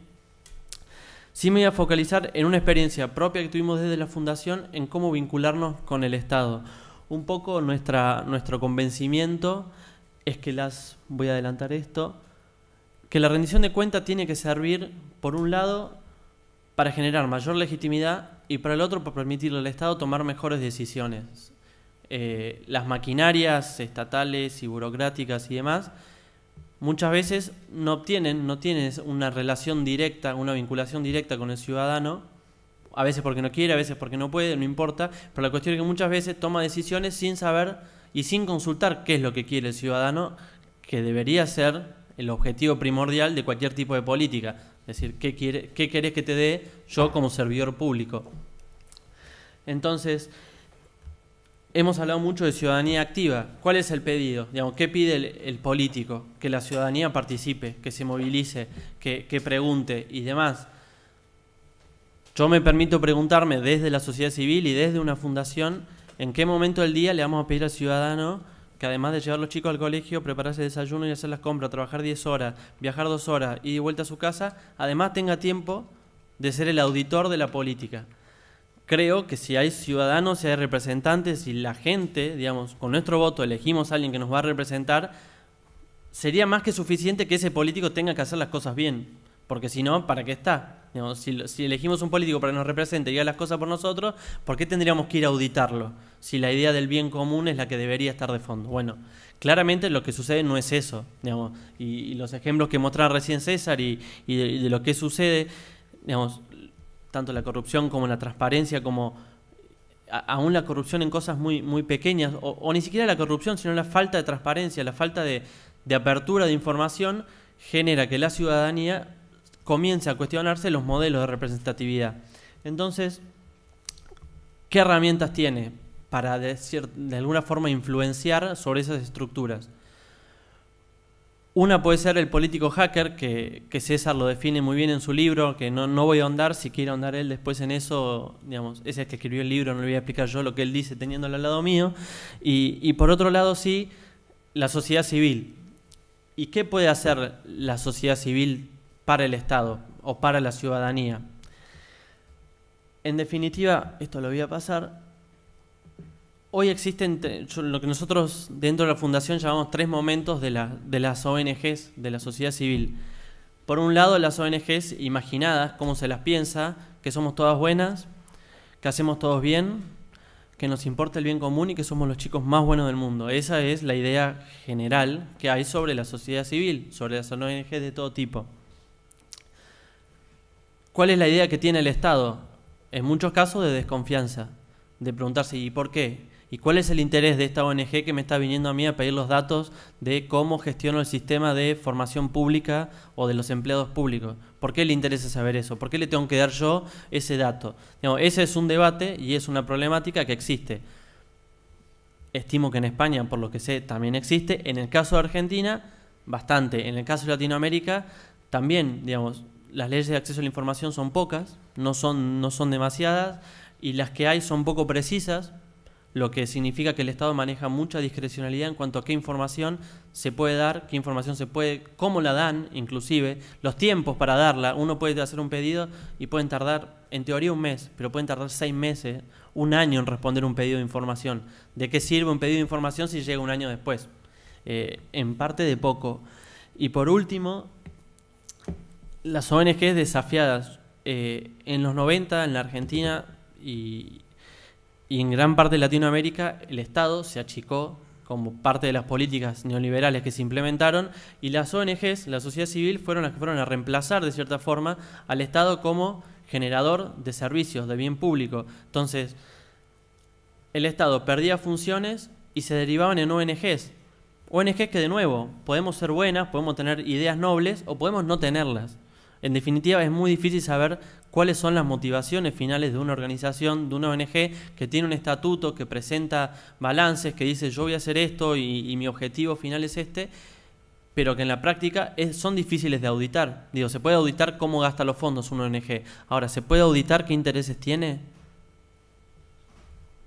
Sí me voy a focalizar en una experiencia propia que tuvimos desde la Fundación en cómo vincularnos con el Estado. Un poco nuestro convencimiento es que voy a adelantar esto, que la rendición de cuentas tiene que servir, por un lado, para generar mayor legitimidad y por el otro, para permitirle al Estado tomar mejores decisiones. Las maquinarias estatales y burocráticas y demás muchas veces no tienen una relación directa, una vinculación directa con el ciudadano, a veces porque no quiere, a veces porque no puede, no importa, pero la cuestión es que muchas veces toma decisiones sin saber y sin consultar qué es lo que quiere el ciudadano, que debería ser el objetivo primordial de cualquier tipo de política. Es decir, ¿qué querés que te dé yo como servidor público? Entonces, hemos hablado mucho de ciudadanía activa. ¿Cuál es el pedido? Digamos, ¿qué pide el político? Que la ciudadanía participe, que se movilice, que pregunte y demás. Yo me permito preguntarme desde la sociedad civil y desde una fundación en qué momento del día le vamos a pedir al ciudadano que además de llevar a los chicos al colegio, prepararse el desayuno y hacer las compras, trabajar 10 horas, viajar 2 horas y de vuelta a su casa, además tenga tiempo de ser el auditor de la política. Creo que si hay ciudadanos, si hay representantes y la gente, digamos, con nuestro voto elegimos a alguien que nos va a representar, sería más que suficiente que ese político tenga que hacer las cosas bien, porque si no, ¿para qué está? Digamos, si elegimos un político para que nos represente y haga las cosas por nosotros, ¿por qué tendríamos que ir a auditarlo? Si la idea del bien común es la que debería estar de fondo. Bueno, claramente lo que sucede no es eso, digamos, y los ejemplos que mostraba recién César y de lo que sucede, digamos, tanto la corrupción como la transparencia, como aún la corrupción en cosas muy, muy pequeñas, o ni siquiera la corrupción, sino la falta de transparencia, la falta de apertura de información, genera que la ciudadanía comience a cuestionarse los modelos de representatividad. Entonces, ¿qué herramientas tiene para de alguna forma influenciar sobre esas estructuras? Una puede ser el político hacker, que César lo define muy bien en su libro, que no voy a ahondar, si quiere ahondar él después en eso, digamos, ese es el que escribió el libro, no le voy a explicar yo lo que él dice teniéndolo al lado mío. Y por otro lado, sí, la sociedad civil. ¿Y qué puede hacer la sociedad civil para el Estado o para la ciudadanía? En definitiva, esto lo voy a pasar. Hoy existen lo que nosotros dentro de la Fundación llamamos 3 momentos de las ONGs, de la sociedad civil. Por un lado, las ONGs imaginadas, cómo se las piensa, que somos todas buenas, que hacemos todos bien, que nos importa el bien común y que somos los chicos más buenos del mundo. Esa es la idea general que hay sobre la sociedad civil, sobre las ONGs de todo tipo. ¿Cuál es la idea que tiene el Estado? en muchos casos de desconfianza, de preguntarse ¿y por qué? ¿Y cuál es el interés de esta ONG que me está viniendo a mí a pedir los datos de cómo gestiono el sistema de formación pública o de los empleados públicos? ¿Por qué le interesa saber eso? ¿Por qué le tengo que dar yo ese dato? Digamos, ese es un debate y es una problemática que existe. Estimo que en España, por lo que sé, también existe. En el caso de Argentina, bastante. En el caso de Latinoamérica, también, digamos, las leyes de acceso a la información son pocas, no son demasiadas, y las que hay son poco precisas, lo que significa que el Estado maneja mucha discrecionalidad en cuanto a qué información se puede dar, qué información se puede, cómo la dan, inclusive, los tiempos para darla. Uno puede hacer un pedido y pueden tardar, en teoría, un mes, pero pueden tardar 6 meses, un año en responder un pedido de información. ¿De qué sirve un pedido de información si llega un año después? En parte de poco. Y por último, las ONGs desafiadas. En los 90, en la Argentina y en gran parte de Latinoamérica, el Estado se achicó como parte de las políticas neoliberales que se implementaron, y las ONGs, la sociedad civil, fueron las que fueron a reemplazar de cierta forma al Estado como generador de servicios, de bien público. Entonces, el Estado perdía funciones y se derivaban en ONGs. ONGs que, de nuevo, podemos ser buenas, podemos tener ideas nobles o podemos no tenerlas. En definitiva, es muy difícil saber cuáles son las motivaciones finales de una organización, de una ONG que tiene un estatuto, que presenta balances, que dice yo voy a hacer esto y mi objetivo final es este, pero que en la práctica son difíciles de auditar. Digo, se puede auditar cómo gasta los fondos una ONG. Ahora, ¿se puede auditar qué intereses tiene?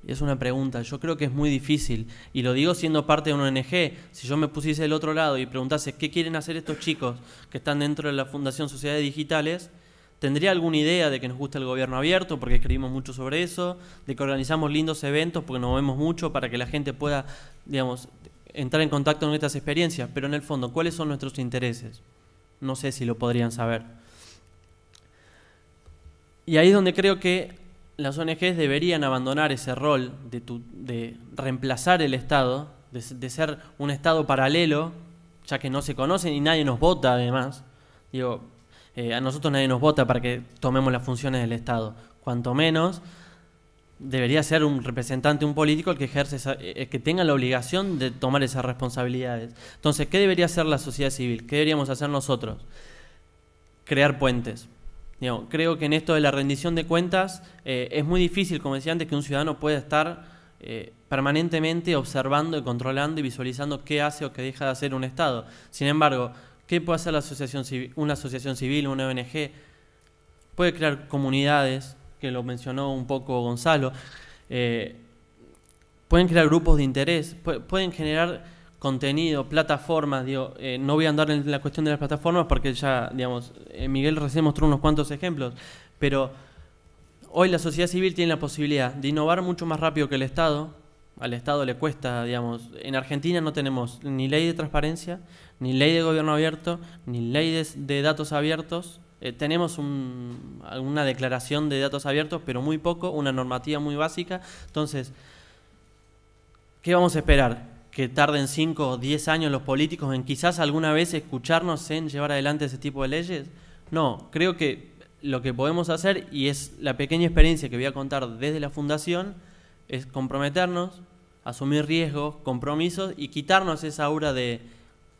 Es una pregunta. Yo creo que es muy difícil. Y lo digo siendo parte de una ONG. Si yo me pusiese del otro lado y preguntase qué quieren hacer estos chicos que están dentro de la Fundación Sociedades Digitales, tendría alguna idea de que nos gusta el gobierno abierto, porque escribimos mucho sobre eso, de que organizamos lindos eventos, porque nos movemos mucho para que la gente pueda, digamos, entrar en contacto con estas experiencias. Pero en el fondo, ¿cuáles son nuestros intereses? No sé si lo podrían saber. Y ahí es donde creo que las ONGs deberían abandonar ese rol de reemplazar el Estado, de ser un Estado paralelo, ya que no se conocen y nadie nos vota además. Digo, a nosotros nadie nos vota para que tomemos las funciones del Estado. Cuanto menos, debería ser un representante, un político el que ejerce que tenga la obligación de tomar esas responsabilidades. Entonces, ¿qué debería hacer la sociedad civil? ¿Qué deberíamos hacer nosotros? Crear puentes. Digamos, creo que en esto de la rendición de cuentas es muy difícil, como decía antes, que un ciudadano pueda estar permanentemente observando y controlando y visualizando qué hace o qué deja de hacer un Estado. Sin embargo, ¿qué puede hacer una asociación civil, una ONG? Puede crear comunidades, que lo mencionó un poco Gonzalo. Pueden crear grupos de interés, pueden generar contenido, plataformas. Digo, no voy a andar en la cuestión de las plataformas porque ya, digamos, Miguel recién mostró unos cuantos ejemplos, pero hoy la sociedad civil tiene la posibilidad de innovar mucho más rápido que el Estado. Al Estado le cuesta, digamos, en Argentina no tenemos ni ley de transparencia, ni ley de gobierno abierto, ni ley de datos abiertos. Tenemos alguna declaración de datos abiertos, pero muy poco, una normativa muy básica. Entonces, ¿qué vamos a esperar? ¿Que tarden 5 o 10 años los políticos en quizás alguna vez escucharnos en llevar adelante ese tipo de leyes? No, creo que lo que podemos hacer, y es la pequeña experiencia que voy a contar desde la Fundación, es comprometernos, asumir riesgos, compromisos y quitarnos esa aura de,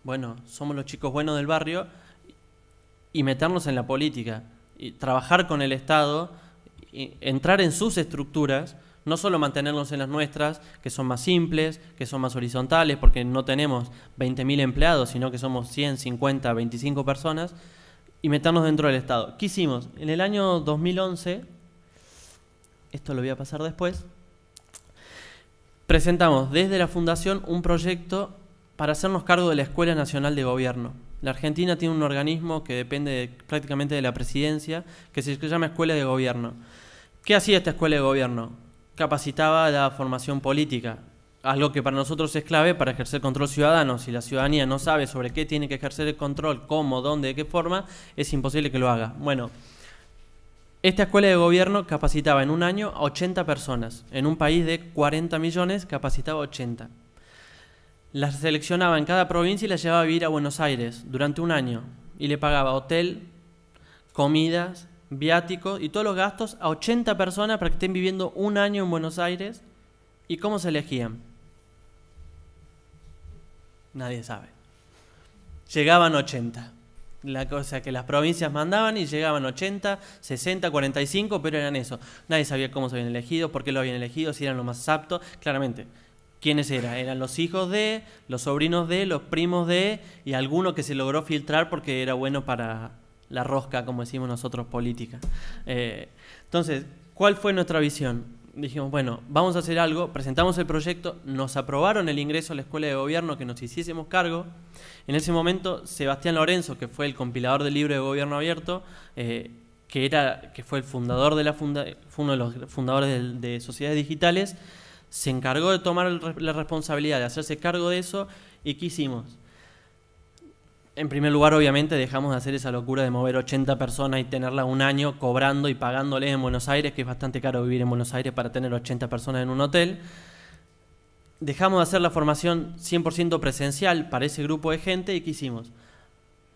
bueno, somos los chicos buenos del barrio, y meternos en la política, y trabajar con el Estado, y entrar en sus estructuras, no solo mantenernos en las nuestras, que son más simples, que son más horizontales, porque no tenemos 20.000 empleados, sino que somos 100, 50, 25 personas, y meternos dentro del Estado. ¿Qué hicimos? En el año 2011, esto lo voy a pasar después, presentamos desde la Fundación un proyecto para hacernos cargo de la Escuela Nacional de Gobierno. La Argentina tiene un organismo que depende prácticamente de la presidencia, que se llama Escuela de Gobierno. ¿Qué hacía esta Escuela de Gobierno? Capacitaba la formación política, algo que para nosotros es clave para ejercer control ciudadano. Si la ciudadanía no sabe sobre qué tiene que ejercer el control, cómo, dónde, de qué forma, es imposible que lo haga. Bueno, esta Escuela de Gobierno capacitaba en un año a 80 personas. En un país de 40 millones capacitaba 80. Las seleccionaba en cada provincia y las llevaba a vivir a Buenos Aires durante un año. Y le pagaba hotel, comidas viáticos y todos los gastos a 80 personas para que estén viviendo un año en Buenos Aires. ¿Y cómo se elegían? Nadie sabe. Llegaban 80. La cosa que las provincias mandaban y llegaban 80, 60, 45, pero eran eso. Nadie sabía cómo se habían elegido, por qué lo habían elegido, si eran los más aptos. Claramente, ¿quiénes eran? Eran los hijos de, los sobrinos de, los primos de y alguno que se logró filtrar porque era bueno para la rosca, como decimos nosotros, política. Entonces, ¿cuál fue nuestra visión? Dijimos, bueno, vamos a hacer algo, presentamos el proyecto, nos aprobaron el ingreso a la escuela de gobierno, que nos hiciésemos cargo. En ese momento, Sebastián Lorenzo, que fue el compilador del libro de Gobierno Abierto, que fue el fundador de fue uno de los fundadores de Sociedades Digitales, se encargó de tomar la responsabilidad de hacerse cargo de eso. ¿Y qué hicimos? En primer lugar, obviamente, dejamos de hacer esa locura de mover 80 personas y tenerla un año cobrando y pagándoles en Buenos Aires, que es bastante caro vivir en Buenos Aires para tener 80 personas en un hotel. Dejamos de hacer la formación 100% presencial para ese grupo de gente. ¿Y qué hicimos?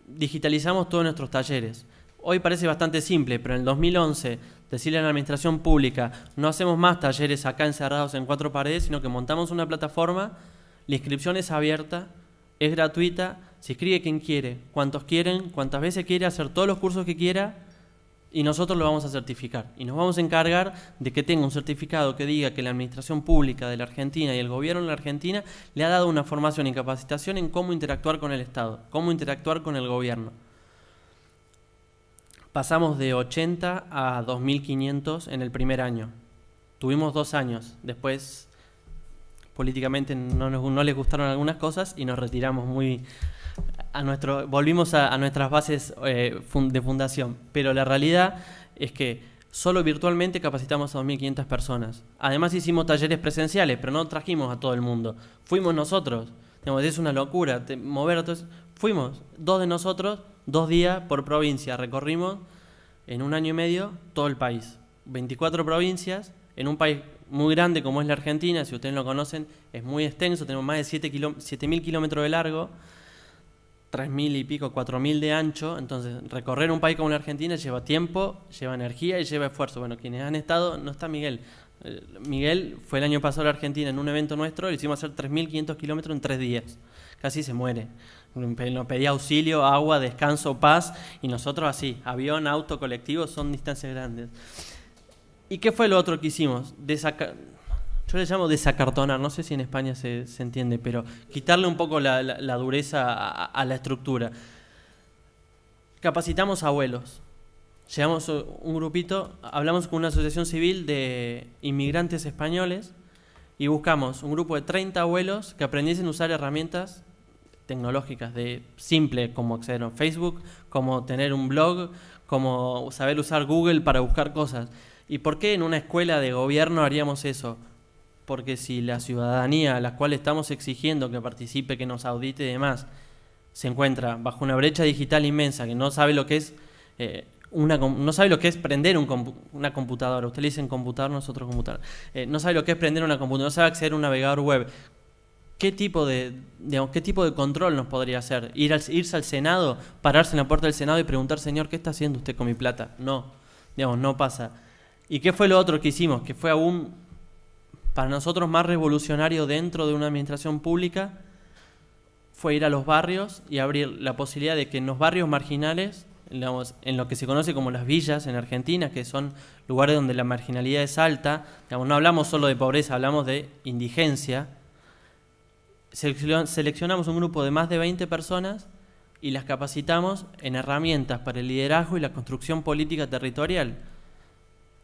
Digitalizamos todos nuestros talleres. Hoy parece bastante simple, pero en el 2011 decirle a la administración pública, no hacemos más talleres acá encerrados en 4 paredes, sino que montamos una plataforma, la inscripción es abierta, es gratuita, se inscribe quien quiere, cuantos quieren, cuantas veces quiere, hacer todos los cursos que quiera, y nosotros lo vamos a certificar. Y nos vamos a encargar de que tenga un certificado que diga que la administración pública de la Argentina y el gobierno de la Argentina le ha dado una formación y capacitación en cómo interactuar con el Estado, cómo interactuar con el gobierno. Pasamos de 80 a 2.500 en el primer año. Tuvimos 2 años. Después, políticamente no les gustaron algunas cosas y nos retiramos volvimos a nuestras bases de fundación. Pero la realidad es que solo virtualmente capacitamos a 2.500 personas. Además hicimos talleres presenciales, pero no trajimos a todo el mundo. Fuimos nosotros. Digamos, es una locura mover a todos. Fuimos 2 de nosotros, 2 días por provincia. Recorrimos en un año y medio todo el país. 24 provincias, en un país muy grande como es la Argentina. Si ustedes lo conocen, es muy extenso. Tenemos más de 7.000 kilómetros de largo, 3.000 y pico, 4.000 de ancho. Entonces, recorrer un país como la Argentina lleva tiempo, lleva energía y lleva esfuerzo. Bueno, quienes han estado, no está Miguel. Miguel fue el año pasado a la Argentina en un evento nuestro, le hicimos hacer 3.500 kilómetros en 3 días. Casi se muere. Nos pedía auxilio, agua, descanso, paz, y nosotros así, avión, auto, colectivo, son distancias grandes. ¿Y qué fue lo otro que hicimos? Yo le llamo desacartonar, no sé si en España se entiende, pero quitarle un poco la dureza a la estructura. Capacitamos abuelos. Llegamos un grupito, hablamos con una asociación civil de inmigrantes españoles y buscamos un grupo de 30 abuelos que aprendiesen a usar herramientas tecnológicas simple, como acceder a Facebook, como tener un blog, como saber usar Google para buscar cosas. ¿Y por qué en una escuela de gobierno haríamos eso? Porque si la ciudadanía a la cual estamos exigiendo que participe, que nos audite y demás, se encuentra bajo una brecha digital inmensa, que no sabe lo que es no sabe lo que es prender una computadora. Usted le dicen computador, nosotros computador. No sabe lo que es prender una computadora, no sabe acceder a un navegador web. ¿Qué tipo de control nos podría hacer? ¿Irse al Senado, pararse en la puerta del Senado y preguntar, señor, ¿qué está haciendo usted con mi plata? No, no pasa. ¿Y qué fue lo otro que hicimos? Que fue aún para nosotros más revolucionario dentro de una administración pública, fue ir a los barrios y abrir la posibilidad de que en los barrios marginales, en lo que se conoce como las villas en Argentina, que son lugares donde la marginalidad es alta, no hablamos solo de pobreza, hablamos de indigencia. Seleccionamos un grupo de más de 20 personas y las capacitamos en herramientas para el liderazgo y la construcción política territorial.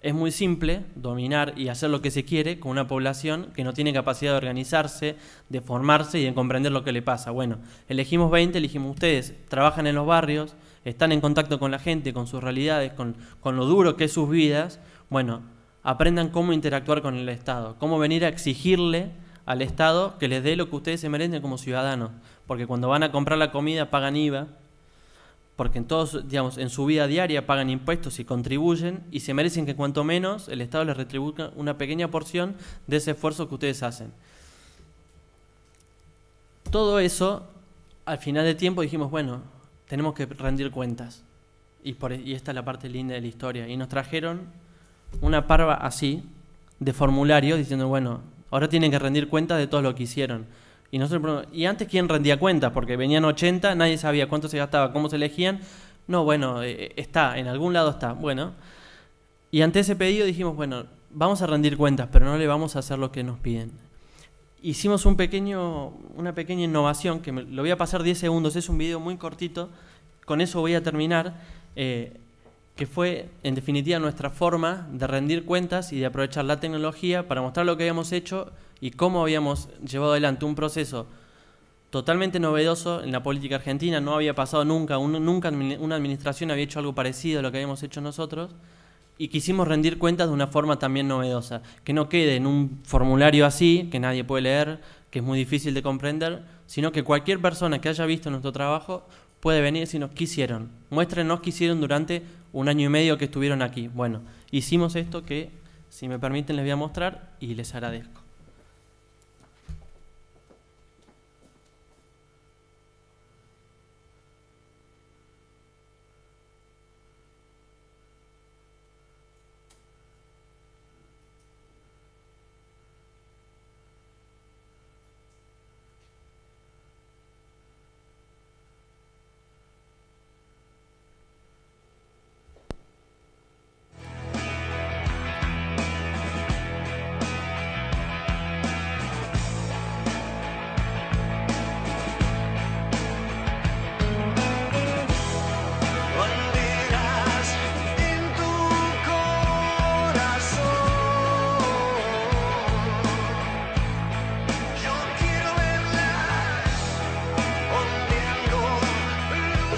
Es muy simple dominar y hacer lo que se quiere con una población que no tiene capacidad de organizarse, de formarse y de comprender lo que le pasa. Bueno, elegimos 20, elegimos ustedes, trabajan en los barrios, están en contacto con la gente, con sus realidades, con lo duro que es sus vidas. Bueno, aprendan cómo interactuar con el Estado, cómo venir a exigirle al Estado que les dé lo que ustedes se merecen como ciudadanos. Porque cuando van a comprar la comida pagan IVA, porque en su vida diaria pagan impuestos y contribuyen, y se merecen que cuanto menos el Estado les retribuya una pequeña porción de ese esfuerzo que ustedes hacen. Todo eso, al final del tiempo dijimos, bueno, tenemos que rendir cuentas. y esta es la parte linda de la historia. Y nos trajeron una parva así, de formulario, diciendo, bueno, ahora tienen que rendir cuentas de todo lo que hicieron. Y nosotros, ¿y antes quién rendía cuentas? Porque venían 80, nadie sabía cuánto se gastaba, cómo se elegían. No, bueno, está, en algún lado está. Bueno, y ante ese pedido dijimos, bueno, vamos a rendir cuentas, pero no le vamos a hacer lo que nos piden. Hicimos una pequeña innovación, que lo voy a pasar 10 segundos, es un video muy cortito, con eso voy a terminar, que fue, en definitiva, nuestra forma de rendir cuentas y de aprovechar la tecnología para mostrar lo que habíamos hecho y cómo habíamos llevado adelante un proceso totalmente novedoso en la política argentina. No había pasado nunca una administración había hecho algo parecido a lo que habíamos hecho nosotros, y quisimos rendir cuentas de una forma también novedosa, que no quede en un formulario así, que nadie puede leer, que es muy difícil de comprender, sino que cualquier persona que haya visto nuestro trabajo puede venir y decirnos qué hicieron. Muéstrenos qué hicieron durante 1 año y medio que estuvieron aquí. Bueno, hicimos esto que, si me permiten, les voy a mostrar y les agradezco.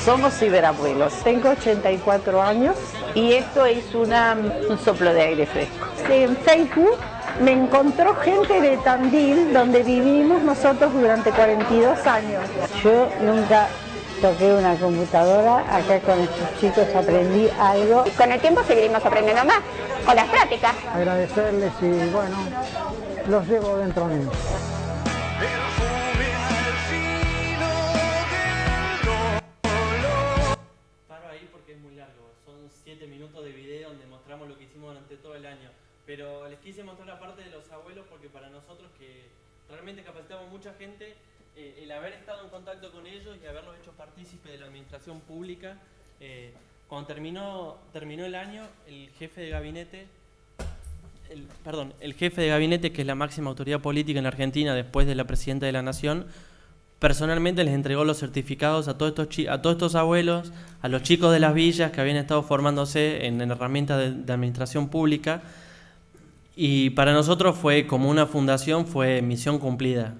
Somos ciberabuelos. Tengo 84 años y esto es un soplo de aire fresco. En Facebook me encontró gente de Tandil, donde vivimos nosotros durante 42 años. Yo nunca toqué una computadora, acá con estos chicos aprendí algo. Y con el tiempo seguiremos aprendiendo más, con las prácticas. Agradecerles y bueno, los llevo dentro mío. Lo que hicimos durante todo el año, pero les quise mostrar la parte de los abuelos porque para nosotros, que realmente capacitamos mucha gente, el haber estado en contacto con ellos y haberlos hecho partícipe de la administración pública, cuando terminó el año, el jefe de gabinete, que es la máxima autoridad política en la Argentina después de la presidenta de la Nación, personalmente les entregó los certificados a todos estos abuelos, a los chicos de las villas que habían estado formándose en herramientas de administración pública, y para nosotros fue como una fundación, fue misión cumplida.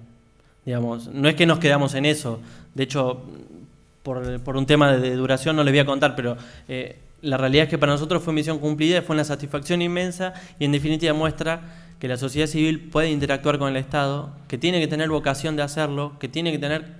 Digamos, no es que nos quedamos en eso, de hecho, por un tema de duración no les voy a contar, pero la realidad es que para nosotros fue misión cumplida, fue una satisfacción inmensa y en definitiva muestra que la sociedad civil puede interactuar con el Estado, que tiene que tener vocación de hacerlo, que tiene que tener,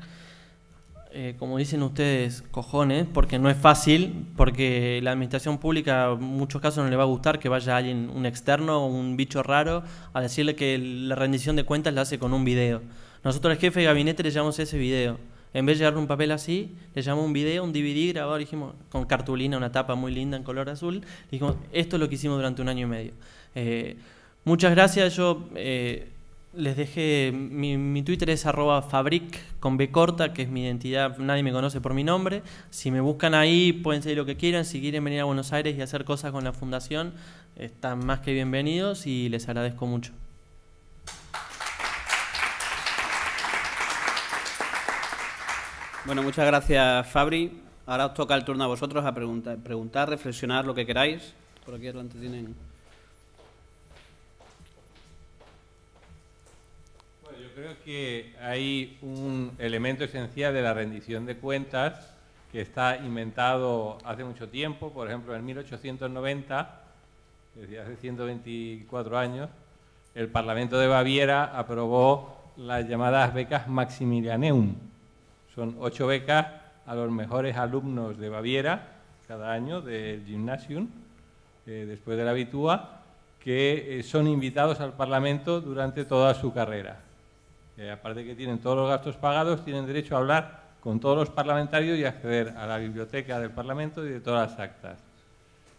como dicen ustedes, cojones, porque no es fácil, porque la administración pública en muchos casos no le va a gustar que vaya alguien, un externo o un bicho raro, a decirle que la rendición de cuentas la hace con un video. Nosotros al jefe de gabinete le llamamos ese video. En vez de darle un papel así, le llamamos un video, un DVD grabado, dijimos, con cartulina, una tapa muy linda en color azul. Dijimos, esto es lo que hicimos durante 1 año y medio. Muchas gracias. Yo les dejé, mi Twitter es @fabric con B corta, que es mi identidad, nadie me conoce por mi nombre. Si me buscan ahí pueden seguir lo que quieran. Si quieren venir a Buenos Aires y hacer cosas con la fundación, están más que bienvenidos y les agradezco mucho. Bueno, muchas gracias, Fabri. Ahora os toca el turno a vosotros a preguntar, reflexionar, lo que queráis. Por aquí adelante tienen... Bueno, yo creo que hay un elemento esencial de la rendición de cuentas que está inventado hace mucho tiempo. Por ejemplo, en 1890, es decir, hace 124 años, el Parlamento de Baviera aprobó las llamadas becas Maximilianeum. Son 8 becas a los mejores alumnos de Baviera cada año del Gymnasium, después del Abitur, que son invitados al Parlamento durante toda su carrera. Aparte de que tienen todos los gastos pagados, tienen derecho a hablar con todos los parlamentarios y acceder a la biblioteca del Parlamento y de todas las actas,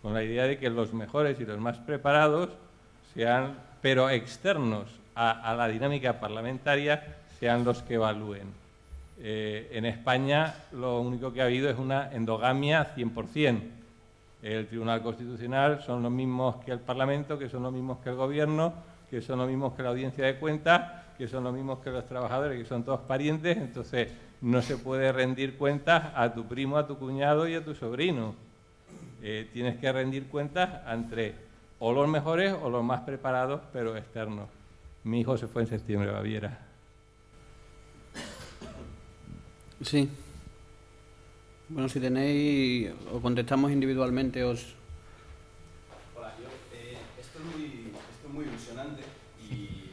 con la idea de que los mejores y los más preparados sean, pero externos a la dinámica parlamentaria, sean los que evalúen. En España lo único que ha habido es una endogamia 100%. El Tribunal Constitucional son los mismos que el Parlamento, que son los mismos que el Gobierno, que son los mismos que la Audiencia de Cuentas, que son los mismos que los trabajadores, que son todos parientes. Entonces no se puede rendir cuentas a tu primo, a tu cuñado y a tu sobrino. Tienes que rendir cuentas entre o los mejores o los más preparados, pero externos. Mi hijo se fue en septiembre a Baviera. Sí. Bueno, si tenéis, o contestamos individualmente, os... Hola, esto es muy ilusionante y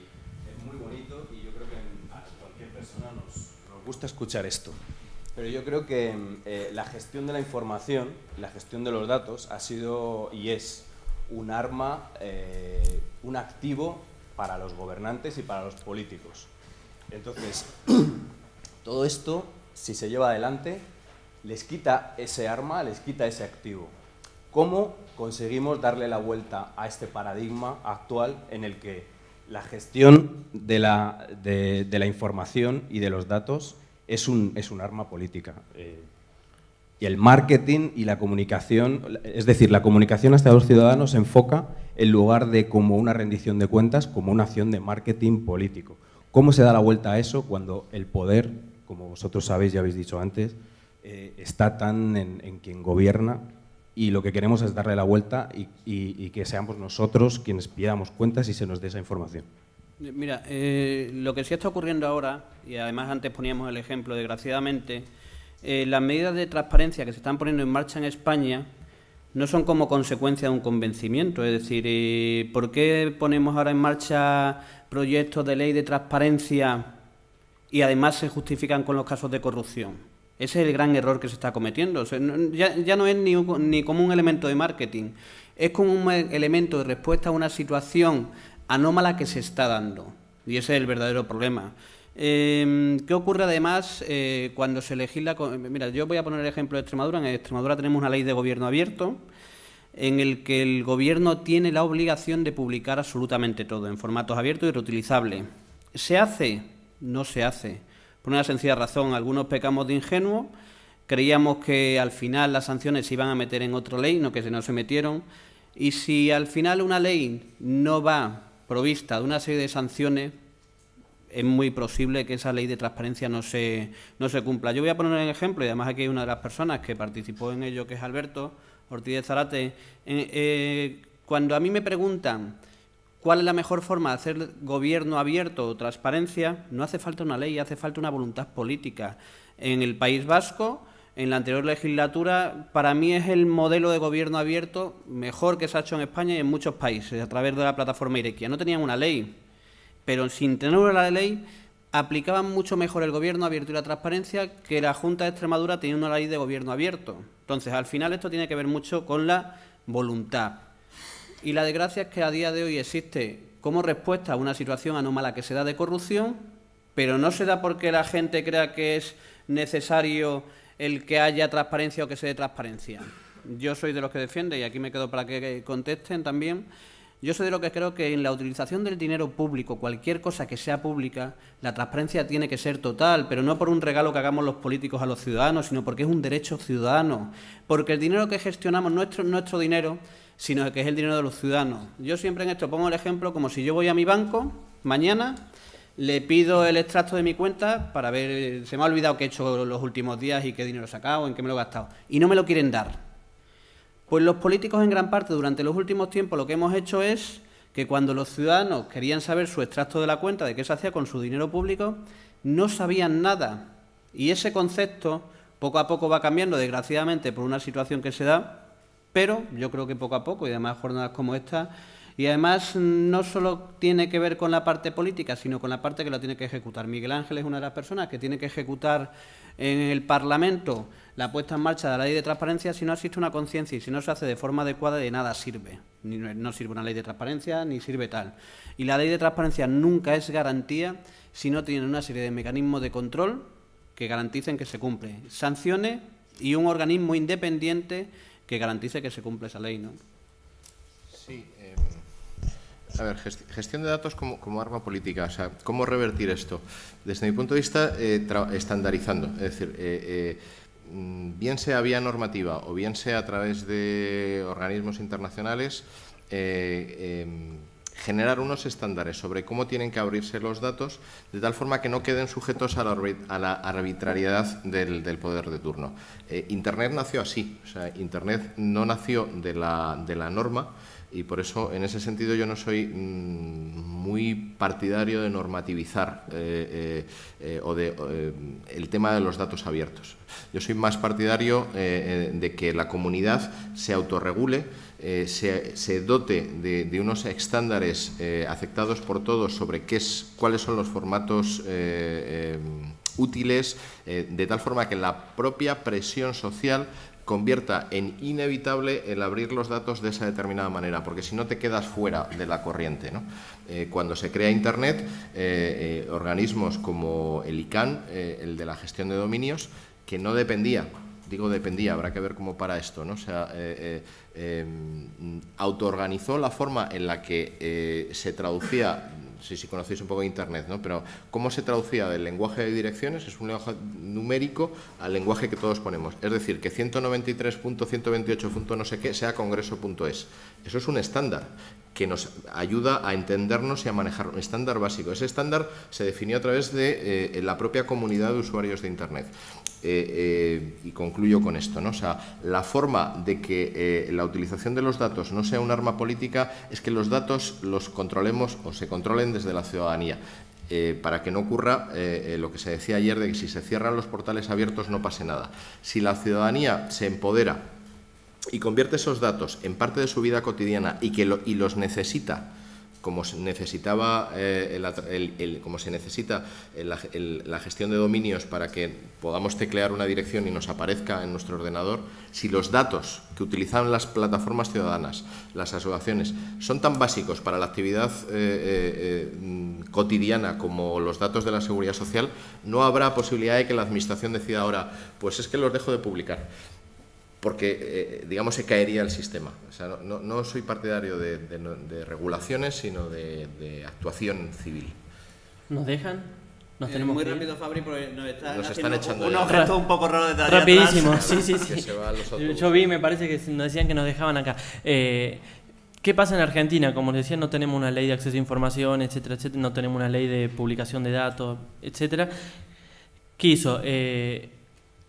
es muy bonito y yo creo que a cualquier persona nos gusta escuchar esto. Pero yo creo que la gestión de la información, la gestión de los datos ha sido y es un arma, un activo para los gobernantes y para los políticos. Entonces, todo esto, si se lleva adelante, les quita ese arma, les quita ese activo. ¿Cómo conseguimos darle la vuelta a este paradigma actual en el que la gestión de la información y de los datos es un arma política? Y el marketing y la comunicación, es decir, la comunicación hacia los ciudadanos se enfoca en lugar de como una rendición de cuentas, como una acción de marketing político. ¿Cómo se da la vuelta a eso cuando el poder, como vosotros sabéis, ya habéis dicho antes, está tan en quien gobierna, y lo que queremos es darle la vuelta y que seamos nosotros quienes pidamos cuentas y se nos dé esa información? Mira, lo que sí está ocurriendo ahora, y además antes poníamos el ejemplo, desgraciadamente, las medidas de transparencia que se están poniendo en marcha en España no son como consecuencia de un convencimiento. Es decir, ¿por qué ponemos ahora en marcha proyectos de ley de transparencia y además se justifican con los casos de corrupción? Ese es el gran error que se está cometiendo. O sea, ya no es ni como un elemento de marketing, es como un elemento de respuesta a una situación anómala que se está dando. Y ese es el verdadero problema. ¿Qué ocurre además cuando se legisla? Mira, yo voy a poner el ejemplo de Extremadura. En Extremadura tenemos una ley de gobierno abierto en el que el gobierno tiene la obligación de publicar absolutamente todo en formatos abiertos y reutilizables. ¿Se hace? No se hace. Por una sencilla razón, algunos pecamos de ingenuos, creíamos que al final las sanciones se iban a meter en otra ley, no que no se metieron, y si al final una ley no va provista de una serie de sanciones, es muy posible que esa ley de transparencia no se cumpla. Yo voy a poner un ejemplo, y además aquí hay una de las personas que participó en ello, que es Alberto Ortiz de Zárate. Cuando a mí me preguntan cuál es la mejor forma de hacer gobierno abierto o transparencia, no hace falta una ley, hace falta una voluntad política. En el País Vasco, en la anterior legislatura, para mí es el modelo de gobierno abierto mejor que se ha hecho en España y en muchos países, a través de la plataforma Irekia. No tenían una ley, pero sin tener una ley aplicaban mucho mejor el gobierno abierto y la transparencia que la Junta de Extremadura teniendo una ley de gobierno abierto. Entonces, al final esto tiene que ver mucho con la voluntad. Y la desgracia es que a día de hoy existe como respuesta a una situación anómala que se da de corrupción, pero no se da porque la gente crea que es necesario el que haya transparencia o que se dé transparencia. Yo soy de los que defiende, y aquí me quedo para que contesten también, yo soy de los que creo que en la utilización del dinero público, cualquier cosa que sea pública, la transparencia tiene que ser total, pero no por un regalo que hagamos los políticos a los ciudadanos, sino porque es un derecho ciudadano, porque el dinero que gestionamos no es nuestro dinero, sino que es el dinero de los ciudadanos. Yo siempre en esto pongo el ejemplo como si yo voy a mi banco mañana, le pido el extracto de mi cuenta para ver, se me ha olvidado qué he hecho los últimos días y qué dinero he sacado, en qué me lo he gastado, y no me lo quieren dar. Pues los políticos en gran parte durante los últimos tiempos lo que hemos hecho es que cuando los ciudadanos querían saber su extracto de la cuenta, de qué se hacía con su dinero público, no sabían nada. Y ese concepto poco a poco va cambiando, desgraciadamente, por una situación que se da, pero yo creo que poco a poco, y además jornadas como esta, y además no solo tiene que ver con la parte política, sino con la parte que la tiene que ejecutar. Miguel Ángel es una de las personas que tiene que ejecutar en el Parlamento la puesta en marcha de la ley de transparencia. Si no existe una conciencia y si no se hace de forma adecuada, de nada sirve. No sirve una ley de transparencia, ni sirve tal. Y la ley de transparencia nunca es garantía si no tiene una serie de mecanismos de control que garanticen que se cumple, sanciones y un organismo independiente que garantice que se cumple esa ley, ¿no? Sí. A ver, gestión de datos como arma política. O sea, ¿cómo revertir esto? Desde mi punto de vista, estandarizando. Es decir, bien sea vía normativa o bien sea a través de organismos internacionales, generar unos estándares sobre cómo tienen que abrirse los datos de tal forma que no queden sujetos a la arbitrariedad del poder de turno. Internet nació así, o sea, Internet no nació de la norma, y por eso, en ese sentido, yo no soy muy partidario de normativizar el tema de los datos abiertos. Yo soy más partidario de que la comunidad se autorregule, se dote de unos estándares aceptados por todos sobre cuáles son los formatos útiles, de tal forma que la propia presión social convierta en inevitable el abrir los datos de esa determinada manera, porque si no te quedas fuera de la corriente, ¿no? Cuando se crea Internet, organismos como el ICANN, el de la gestión de dominios, que no dependía, digo dependía, habrá que ver cómo para esto, ¿no? O sea, autoorganizó la forma en la que se traducía, si conocéis un poco de Internet, ¿no? Pero cómo se traducía del lenguaje de direcciones, es un lenguaje numérico, al lenguaje que todos ponemos. Es decir, que 193.128. no sé qué sea congreso.es. Eso es un estándar que nos ayuda a entendernos y a manejar, un estándar básico. Ese estándar se definió a través de la propia comunidad de usuarios de Internet. Y concluyo con esto, ¿no? O sea, la forma de que la utilización de los datos no sea un arma política es que los datos los controlemos o se controlen desde la ciudadanía, para que no ocurra lo que se decía ayer de que si se cierran los portales abiertos no pase nada. Si la ciudadanía se empodera y convierte esos datos en parte de su vida cotidiana y los necesita, como se necesitaba como se necesita la gestión de dominios para que podamos teclear una dirección y nos aparezca en nuestro ordenador, si los datos que utilizan las plataformas ciudadanas, las asociaciones, son tan básicos para la actividad cotidiana como los datos de la seguridad social, no habrá posibilidad de que la administración decida ahora, pues es que los dejo de publicar, porque, digamos, se caería el sistema. O sea, no soy partidario de regulaciones, sino de actuación civil. ¿Nos dejan? ¿Nos tenemos muy que ir? rápido, Fabri, porque nos están echando unos gestos un poco raros de allá rapidísimo, atrás. sí. Yo vi, me parece que nos decían que nos dejaban acá. ¿Qué pasa en Argentina? Como les decía, no tenemos una ley de acceso a información, etcétera, etcétera, no tenemos una ley de publicación de datos, etcétera. ¿Qué hizo?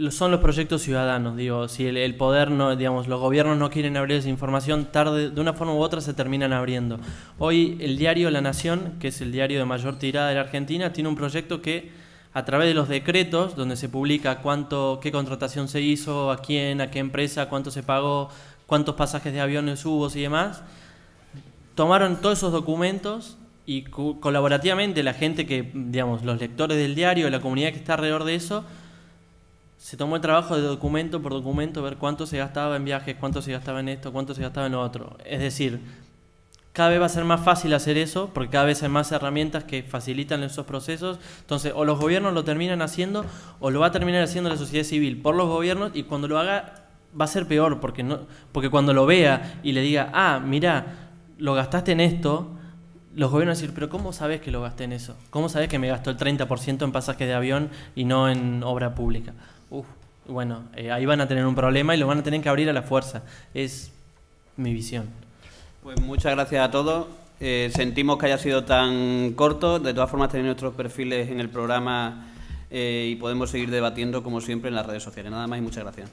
Son los proyectos ciudadanos, digo, si el poder no, digamos, los gobiernos no quieren abrir esa información, tarde, de una forma u otra se terminan abriendo. Hoy el diario La Nación, que es el diario de mayor tirada de la Argentina, tiene un proyecto que, a través de los decretos, donde se publica qué contratación se hizo, a quién, a qué empresa, cuánto se pagó, cuántos pasajes de aviones hubo y demás, tomaron todos esos documentos y colaborativamente la gente que, digamos, los lectores del diario, la comunidad que está alrededor de eso, se tomó el trabajo de documento por documento, ver cuánto se gastaba en viajes, cuánto se gastaba en esto, cuánto se gastaba en lo otro. Es decir, cada vez va a ser más fácil hacer eso, porque cada vez hay más herramientas que facilitan esos procesos. Entonces, o los gobiernos lo terminan haciendo, o lo va a terminar haciendo la sociedad civil por los gobiernos, y cuando lo haga va a ser peor, porque cuando lo vea y le diga, mira, lo gastaste en esto, los gobiernos van a decir, pero ¿cómo sabes que lo gasté en eso? ¿Cómo sabes que me gastó el 30% en pasajes de avión y no en obra pública? Bueno, ahí van a tener un problema y lo van a tener que abrir a la fuerza. Es mi visión. Pues muchas gracias a todos. Sentimos que haya sido tan corto. De todas formas, tenéis nuestros perfiles en el programa y podemos seguir debatiendo, como siempre, en las redes sociales. Nada más y muchas gracias.